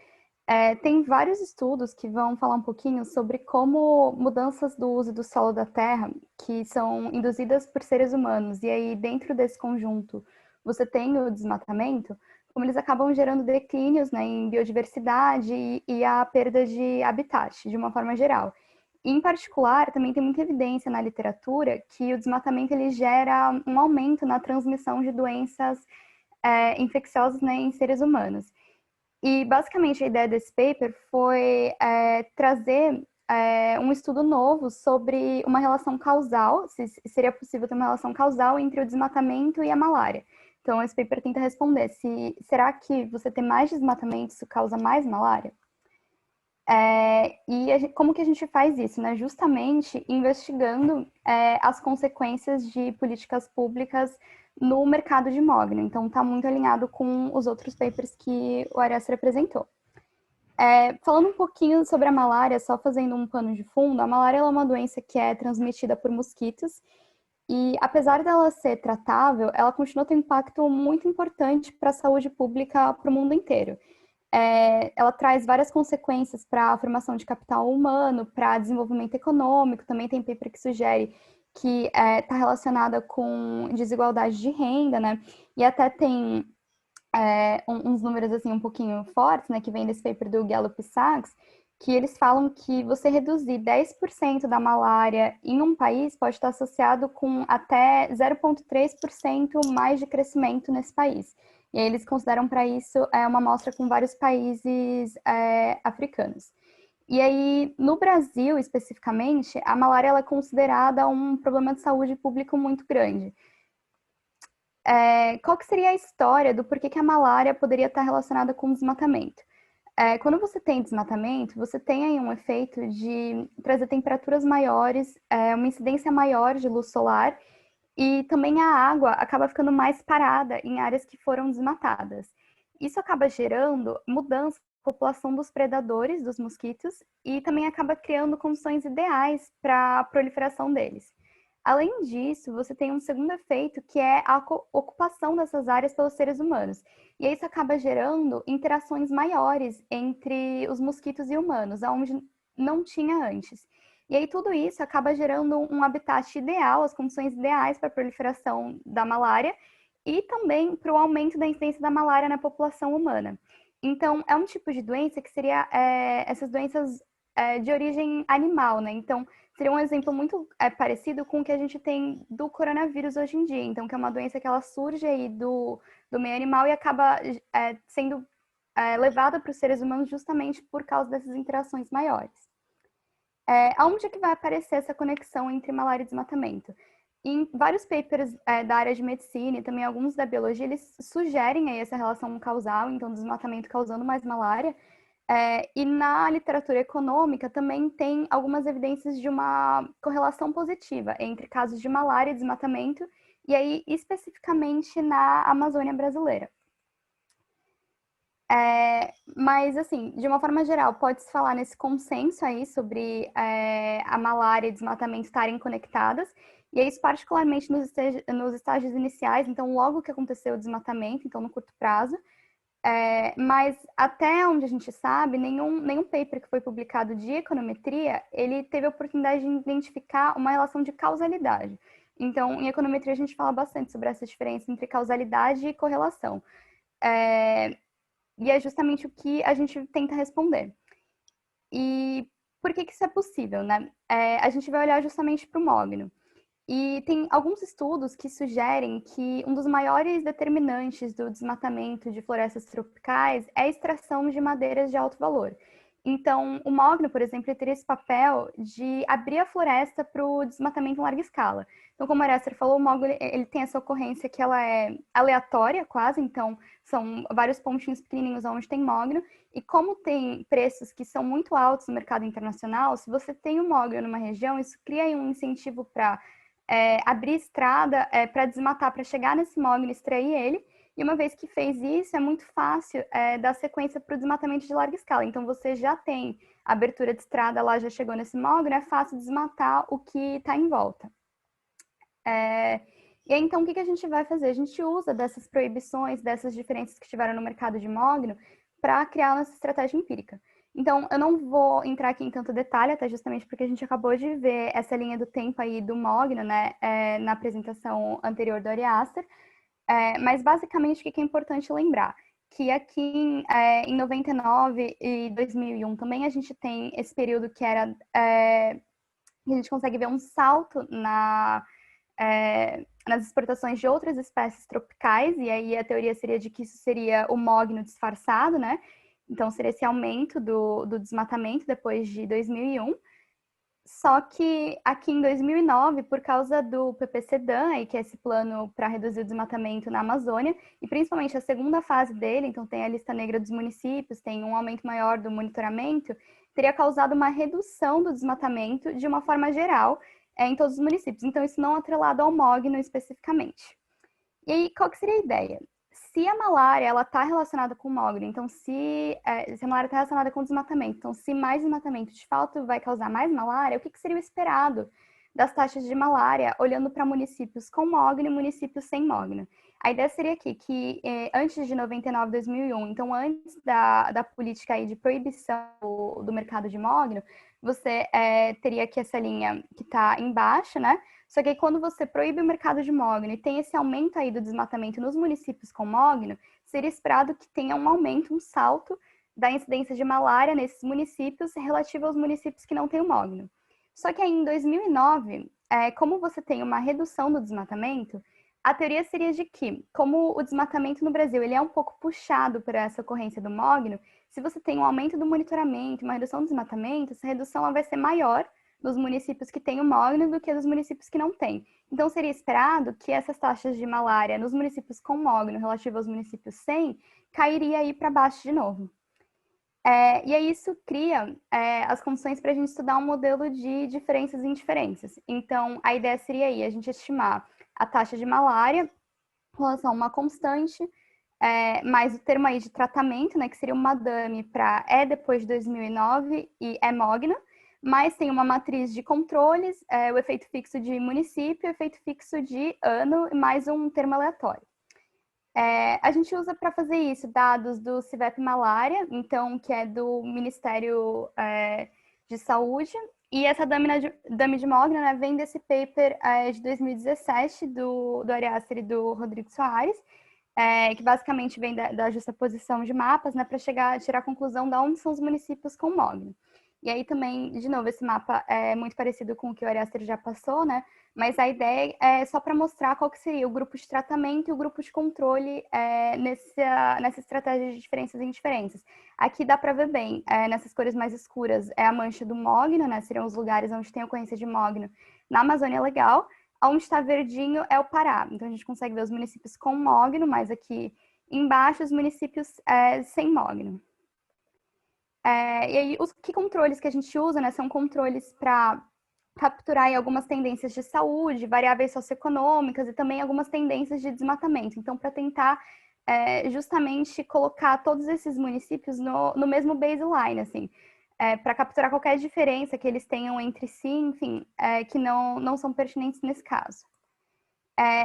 Tem vários estudos que vão falar um pouquinho sobre como mudanças do uso do solo da terra, que são induzidas por seres humanos, e aí dentro desse conjunto você tem o desmatamento, como eles acabam gerando declínios, né, em biodiversidade e a perda de habitat, de uma forma geral. Em particular, também tem muita evidência na literatura que o desmatamento ele gera um aumento na transmissão de doenças infecciosas, né, em seres humanos. E, basicamente, a ideia desse paper foi trazer um estudo novo sobre uma relação causal, se seria possível ter uma relação causal entre o desmatamento e a malária. Então, esse paper tenta responder será que você ter mais desmatamento isso causa mais malária? Como que a gente faz isso, né? Justamente investigando as consequências de políticas públicas no mercado de mogno. Então, está muito alinhado com os outros papers que o Ariastre apresentou. Falando um pouquinho sobre a malária, só fazendo um pano de fundo, a malária é uma doença que é transmitida por mosquitos e, apesar dela ser tratável, ela continua tendo um impacto muito importante para a saúde pública para o mundo inteiro. Ela traz várias consequências para a formação de capital humano, para desenvolvimento econômico, também tem paper que sugere que está relacionada com desigualdade de renda, né? E até tem uns números assim um pouquinho fortes, né, que vem desse paper do Gallup Sachs, que eles falam que você reduzir 10% da malária em um país pode estar associado com até 0,3% mais de crescimento nesse país. E aí eles consideram para isso uma amostra com vários países africanos. E aí, no Brasil, especificamente, a malária ela é considerada um problema de saúde público muito grande. Qual que seria a história do porquê que a malária poderia estar relacionada com o desmatamento? Quando você tem desmatamento, você tem aí um efeito de trazer temperaturas maiores, uma incidência maior de luz solar, e também a água acaba ficando mais parada em áreas que foram desmatadas. Isso acaba gerando mudança na população dos predadores, dos mosquitos, e também acaba criando condições ideais para a proliferação deles. Além disso, você tem um segundo efeito, que é a ocupação dessas áreas pelos seres humanos. E isso acaba gerando interações maiores entre os mosquitos e humanos, onde não tinha antes. E aí tudo isso acaba gerando um habitat ideal, as condições ideais para a proliferação da malária e também para o aumento da incidência da malária na população humana. Então, é um tipo de doença que seria essas doenças de origem animal, né? Então, seria um exemplo muito parecido com o que a gente tem do coronavírus hoje em dia. Então, que é uma doença que ela surge aí do meio animal e acaba sendo levada para os seres humanos justamente por causa dessas interações maiores. Aonde é que vai aparecer essa conexão entre malária e desmatamento? Em vários papers da área de medicina e também alguns da biologia, eles sugerem aí essa relação causal, então desmatamento causando mais malária. E na literatura econômica também tem algumas evidências de uma correlação positiva entre casos de malária e desmatamento, e aí especificamente na Amazônia brasileira. Mas, assim, de uma forma geral, pode-se falar nesse consenso aí sobre a malária e desmatamento estarem conectadas, e é isso particularmente nos estágios iniciais, então logo que aconteceu o desmatamento, então no curto prazo, mas até onde a gente sabe, nenhum paper que foi publicado de econometria, ele teve a oportunidade de identificar uma relação de causalidade. Então, em econometria a gente fala bastante sobre essa diferença entre causalidade e correlação. E é justamente o que a gente tenta responder. E por que isso é possível, né? A gente vai olhar justamente para o mogno. E tem alguns estudos que sugerem que um dos maiores determinantes do desmatamento de florestas tropicais é a extração de madeiras de alto valor. Então, o mogno, por exemplo, teria esse papel de abrir a floresta para o desmatamento em larga escala. Então, como a Eraster falou, o mogno ele tem essa ocorrência que ela é aleatória quase, então são vários pontinhos pequenininhos onde tem mogno, e como tem preços que são muito altos no mercado internacional, se você tem o mogno numa região, isso cria um incentivo para abrir estrada para desmatar, para chegar nesse mogno e extrair ele. E uma vez que fez isso, é muito fácil dar sequência para o desmatamento de larga escala. Então, você já tem abertura de estrada, lá já chegou nesse mogno, é fácil desmatar o que está em volta. E aí, então, o que a gente vai fazer? A gente usa dessas proibições, dessas diferenças que tiveram no mercado de mogno, para criar a nossa estratégia empírica. Então, eu não vou entrar aqui em tanto detalhe, até justamente porque a gente acabou de ver essa linha do tempo aí do mogno, né, na apresentação anterior do Ari Aster, mas basicamente o que é importante lembrar? Que aqui em 99 e 2001 também a gente tem esse período que era... a gente consegue ver um salto nas exportações de outras espécies tropicais, e aí a teoria seria de que isso seria o mogno disfarçado, né? Então, seria esse aumento do desmatamento depois de 2001. Só que aqui em 2009, por causa do PPCDAN, que é esse plano para reduzir o desmatamento na Amazônia, e principalmente a segunda fase dele, então tem a lista negra dos municípios, tem um aumento maior do monitoramento, teria causado uma redução do desmatamento de uma forma geral em todos os municípios. Então, isso não atrelado ao mogno especificamente. E aí, qual que seria a ideia? Se a malária ela está relacionada com o mogno, então se a malária está relacionada com o desmatamento, então se mais desmatamento de fato vai causar mais malária, o que seria o esperado das taxas de malária olhando para municípios com mogno e municípios sem mogno? A ideia seria aqui que antes de 99, 2001, então antes da política aí de proibição do mercado de mogno, você teria aqui essa linha que está embaixo, né? Só que aí, quando você proíbe o mercado de mogno e tem esse aumento aí do desmatamento nos municípios com mogno, seria esperado que tenha um aumento, um salto da incidência de malária nesses municípios relativo aos municípios que não têm o mogno. Só que aí, em 2009, como você tem uma redução do desmatamento, a teoria seria de que, como o desmatamento no Brasil ele é um pouco puxado por essa ocorrência do mogno, se você tem um aumento do monitoramento, uma redução do desmatamento, essa redução ela vai ser maior dos municípios que têm o mogno do que dos municípios que não têm. Então, seria esperado que essas taxas de malária nos municípios com mogno relativo aos municípios sem, cairia aí para baixo de novo. E aí isso cria as condições para a gente estudar um modelo de diferenças e indiferenças. Então, a ideia seria aí a gente estimar a taxa de malária em relação a uma constante, mais o termo aí de tratamento, né, que seria uma DAMI para depois de 2009 e mogno, mas tem uma matriz de controles, o efeito fixo de município, o efeito fixo de ano e mais um termo aleatório. A gente usa para fazer isso dados do CIVEP Malária, então, que é do Ministério de saúde. E essa Dummy de Mogno, né, vem desse paper de 2017 do Ariaster e do Rodrigo Soares, que basicamente vem da justaposição de mapas, né, para tirar a conclusão de onde são os municípios com Mogno. E aí também, de novo, esse mapa é muito parecido com o que o Ariaster já passou, né? Mas a ideia é só para mostrar qual que seria o grupo de tratamento e o grupo de controle nessa estratégia de diferenças em diferenças. Aqui dá para ver bem, nessas cores mais escuras é a mancha do Mogno, né? Seriam os lugares onde tem ocorrência de Mogno na Amazônia Legal. Onde está verdinho é o Pará. Então a gente consegue ver os municípios com Mogno, mas aqui embaixo os municípios sem Mogno. E aí, que controles que a gente usa, né, são controles para capturar aí algumas tendências de saúde, variáveis socioeconômicas e também algumas tendências de desmatamento. Então, para tentar justamente colocar todos esses municípios no mesmo baseline, assim, para capturar qualquer diferença que eles tenham entre si, enfim, que não são pertinentes nesse caso.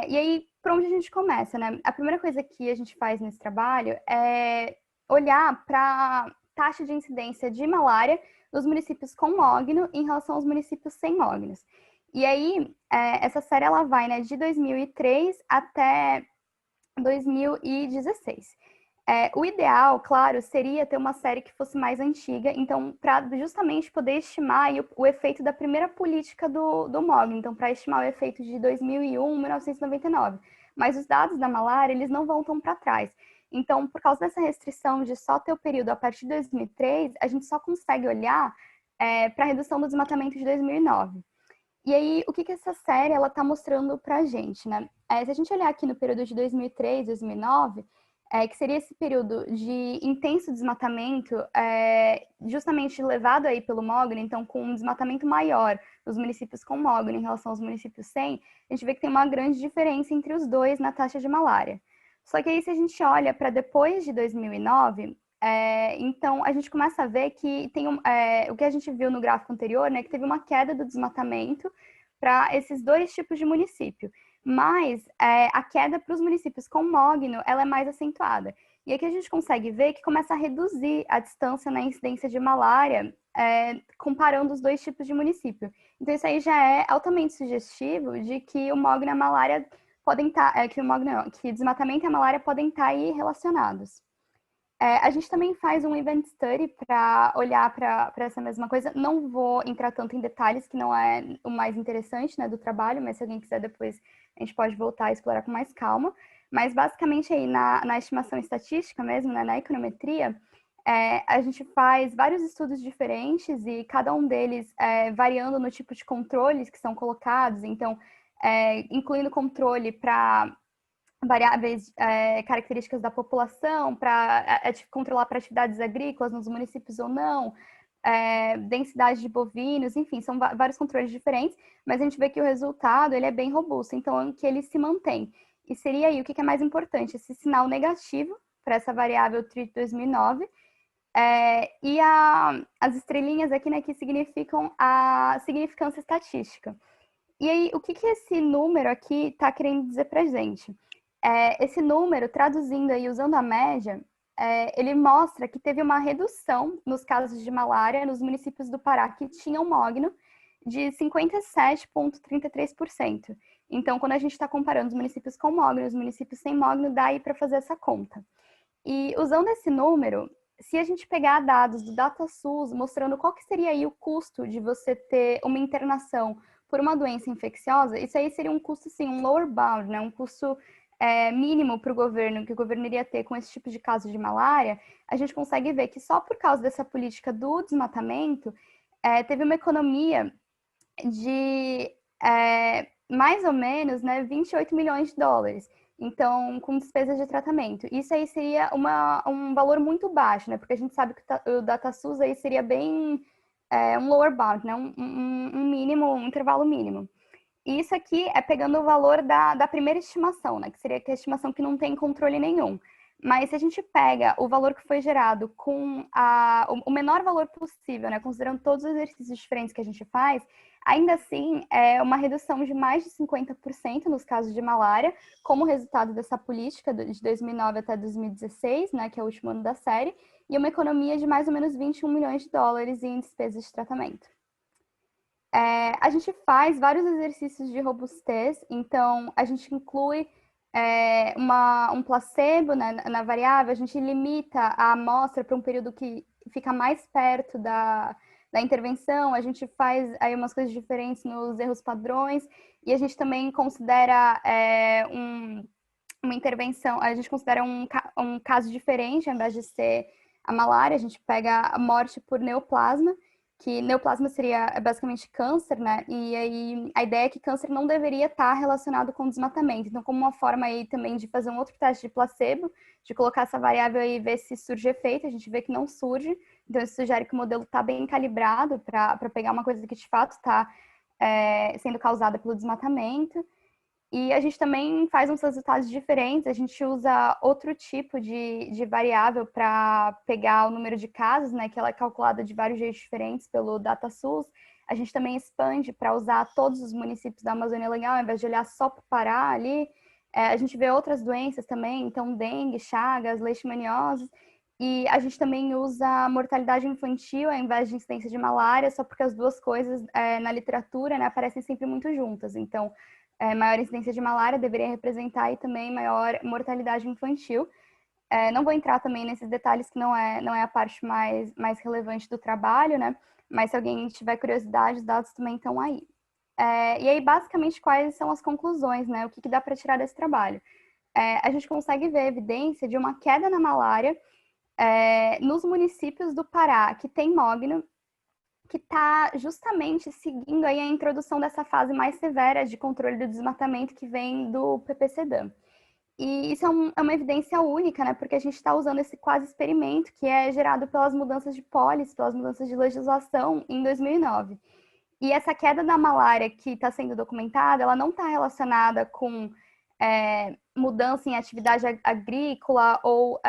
E aí, por onde a gente começa, né? A primeira coisa que a gente faz nesse trabalho é olhar para taxa de incidência de malária nos municípios com Mogno em relação aos municípios sem Mognos. E aí, essa série ela vai, né, de 2003 até 2016. O ideal, claro, seria ter uma série que fosse mais antiga, então, para justamente poder estimar o efeito da primeira política do Mogno, então, para estimar o efeito de 2001, 1999. Mas os dados da malária, eles não vão tão para trás. Então, por causa dessa restrição de só ter o período a partir de 2003, a gente só consegue olhar para a redução do desmatamento de 2009. E aí, o que essa série está mostrando para a gente, né? Se a gente olhar aqui no período de 2003, 2009, que seria esse período de intenso desmatamento, justamente levado aí pelo Mogno, então com um desmatamento maior nos municípios com Mogno em relação aos municípios sem, a gente vê que tem uma grande diferença entre os dois na taxa de malária. Só que aí, se a gente olha para depois de 2009, então a gente começa a ver que tem o que a gente viu no gráfico anterior, né, que teve uma queda do desmatamento para esses dois tipos de município. Mas a queda para os municípios com Mogno, ela é mais acentuada. E aqui a gente consegue ver que começa a reduzir a distância na incidência de malária, comparando os dois tipos de município. Então isso aí já é altamente sugestivo de que o Mogno e a malária podem estar, que desmatamento e a malária podem estar aí relacionados. A gente também faz um event study para olhar para essa mesma coisa. Não vou entrar tanto em detalhes, que não é o mais interessante, né, do trabalho, mas se alguém quiser depois, a gente pode voltar a explorar com mais calma. Mas basicamente aí na estimação estatística mesmo, né, na econometria, a gente faz vários estudos diferentes e cada um deles variando no tipo de controles que são colocados. Então, incluindo controle para variáveis características da população, para controlar para atividades agrícolas nos municípios ou não, densidade de bovinos, enfim, são vários controles diferentes, mas a gente vê que o resultado ele é bem robusto, então que ele se mantém. E seria aí o que é mais importante, esse sinal negativo para essa variável TREAT 2009, e as estrelinhas aqui, né, que significam a significância estatística. E aí, o que esse número aqui está querendo dizer para a gente? Esse número, traduzindo aí, usando a média, ele mostra que teve uma redução nos casos de malária nos municípios do Pará que tinham Mogno de 57,33%. Então, quando a gente está comparando os municípios com Mogno e os municípios sem Mogno, dá aí para fazer essa conta. E usando esse número, se a gente pegar dados do DataSUS mostrando qual que seria aí o custo de você ter uma internação por uma doença infecciosa, isso aí seria um custo, assim, um lower bound, né? Um custo mínimo para o governo, que o governo iria ter com esse tipo de caso de malária. A gente consegue ver que só por causa dessa política do desmatamento, teve uma economia de mais ou menos, né, 28 milhões de dólares. Então, com despesas de tratamento. Isso aí seria um valor muito baixo, né? Porque a gente sabe que o DataSUS aí seria bem um lower bound, né? Um mínimo, um intervalo mínimo. E isso aqui é pegando o valor da primeira estimação, né? Que seria a estimação que não tem controle nenhum. Mas se a gente pega o valor que foi gerado com o menor valor possível, né, considerando todos os exercícios diferentes que a gente faz, ainda assim é uma redução de mais de 50% nos casos de malária, como resultado dessa política de 2009 até 2016, né, que é o último ano da série, e uma economia de mais ou menos 21 milhões de dólares em despesas de tratamento. A gente faz vários exercícios de robustez, então a gente inclui um placebo, né, na variável, a gente limita a amostra para um período que fica mais perto da intervenção, a gente faz aí umas coisas diferentes nos erros padrões, e a gente também considera uma intervenção, a gente considera um caso diferente, ao invés de ser a malária, a gente pega a morte por neoplasma, que neoplasma seria basicamente câncer, né? E aí a ideia é que câncer não deveria estar relacionado com desmatamento. Então, como uma forma aí também de fazer um outro teste de placebo, de colocar essa variável aí e ver se surge efeito, a gente vê que não surge. Então, isso sugere que o modelo está bem calibrado para pegar uma coisa que de fato está sendo causada pelo desmatamento. E a gente também faz uns resultados diferentes, a gente usa outro tipo de variável para pegar o número de casos, né, que ela é calculada de vários jeitos diferentes pelo DataSUS. A gente também expande para usar todos os municípios da Amazônia Legal, ao invés de olhar só para o Pará ali. A gente vê outras doenças também, então dengue, chagas, leishmaniose. E a gente também usa mortalidade infantil ao invés de incidência de malária, só porque as duas coisas na literatura, né, aparecem sempre muito juntas. Então, maior incidência de malária deveria representar aí também maior mortalidade infantil. Não vou entrar também nesses detalhes que não é a parte mais relevante do trabalho, né? Mas se alguém tiver curiosidade, os dados também estão aí. E aí, basicamente, quais são as conclusões, né? O que dá para tirar desse trabalho? A gente consegue ver evidência de uma queda na malária nos municípios do Pará que tem mogno, que está justamente seguindo aí a introdução dessa fase mais severa de controle do desmatamento que vem do PPCDAM. E isso é uma evidência única, né? Porque a gente está usando esse quase experimento que é gerado pelas mudanças de pólice, pelas mudanças de legislação em 2009. E essa queda da malária que está sendo documentada, ela não está relacionada com mudança em atividade agrícola ou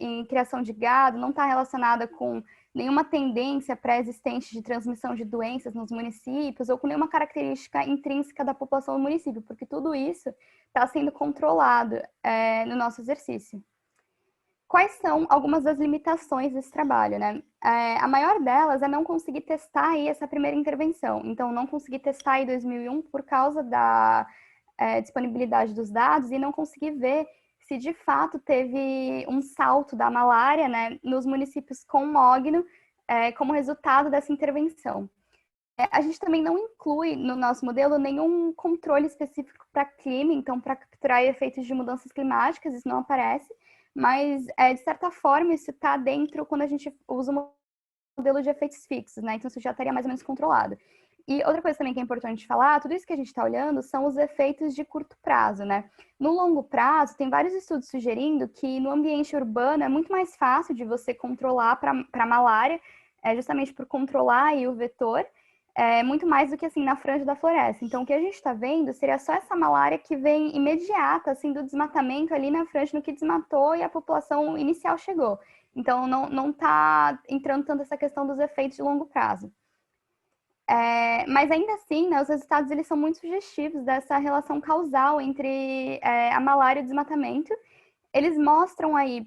em criação de gado, não está relacionada com nenhuma tendência pré-existente de transmissão de doenças nos municípios ou com nenhuma característica intrínseca da população do município, porque tudo isso está sendo controlado no nosso exercício. Quais são algumas das limitações desse trabalho, né? A maior delas é não conseguir testar aí essa primeira intervenção. Então, não conseguir testar em 2001 por causa da disponibilidade dos dados e não conseguir ver se de fato teve um salto da malária, né, nos municípios com mogno como resultado dessa intervenção. A gente também não inclui no nosso modelo nenhum controle específico para clima, então para capturar efeitos de mudanças climáticas, isso não aparece, mas de certa forma isso está dentro quando a gente usa o modelo de efeitos fixos, né? Então isso já estaria mais ou menos controlado. E outra coisa também que é importante falar, tudo isso que a gente está olhando são os efeitos de curto prazo, né? No longo prazo, tem vários estudos sugerindo que no ambiente urbano é muito mais fácil de você controlar para malária, justamente por controlar aí o vetor, muito mais do que assim na franja da floresta. Então, o que a gente está vendo seria só essa malária que vem imediata, assim, do desmatamento ali na franja, no que desmatou e a população inicial chegou. Então, não está entrando tanto essa questão dos efeitos de longo prazo. Mas ainda assim, né, os resultados eles são muito sugestivos dessa relação causal entre a malária e o desmatamento. Eles mostram aí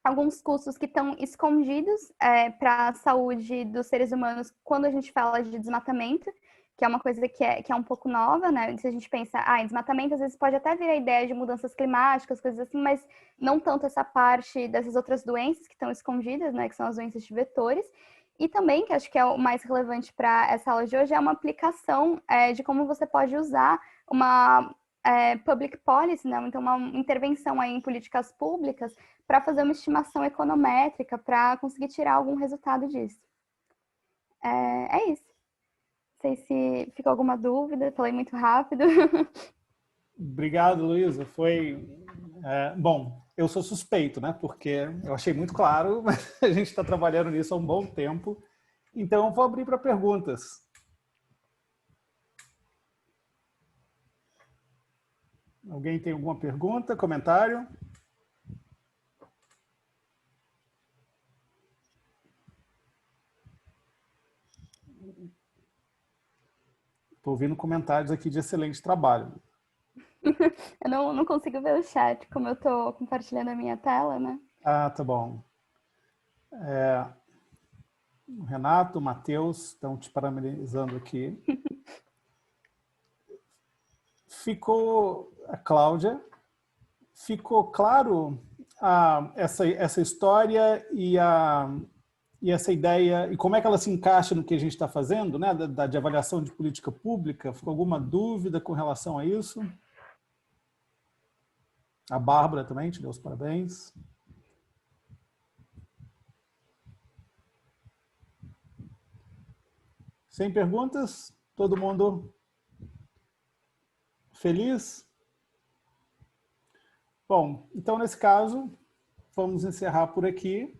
alguns custos que estão escondidos para a saúde dos seres humanos quando a gente fala de desmatamento, que é uma coisa que é um pouco nova, né? Se a gente pensa, em desmatamento, às vezes pode até vir a ideia de mudanças climáticas, coisas assim, mas não tanto essa parte dessas outras doenças que estão escondidas, né? Que são as doenças de vetores. E também, que acho que é o mais relevante para essa aula de hoje, é uma aplicação de como você pode usar uma public policy, né? Então uma intervenção aí em políticas públicas para fazer uma estimação econométrica, para conseguir tirar algum resultado disso. É isso. Não sei se ficou alguma dúvida, falei muito rápido. Obrigado, Luísa. Bom, eu sou suspeito, né? Porque eu achei muito claro, mas a gente está trabalhando nisso há um bom tempo. Então, eu vou abrir para perguntas. Alguém tem alguma pergunta, comentário? Estou ouvindo comentários aqui de excelente trabalho. Eu não consigo ver o chat, como eu estou compartilhando a minha tela, né? Ah, tá bom. O Renato, o Matheus estão te parabenizando aqui. Ficou, a Cláudia, ficou claro essa história e essa ideia, e como é que ela se encaixa no que a gente está fazendo, né, de avaliação de política pública? Ficou alguma dúvida com relação a isso? A Bárbara também te deu os parabéns. Sem perguntas? Todo mundo feliz? Bom, então nesse caso, vamos encerrar por aqui.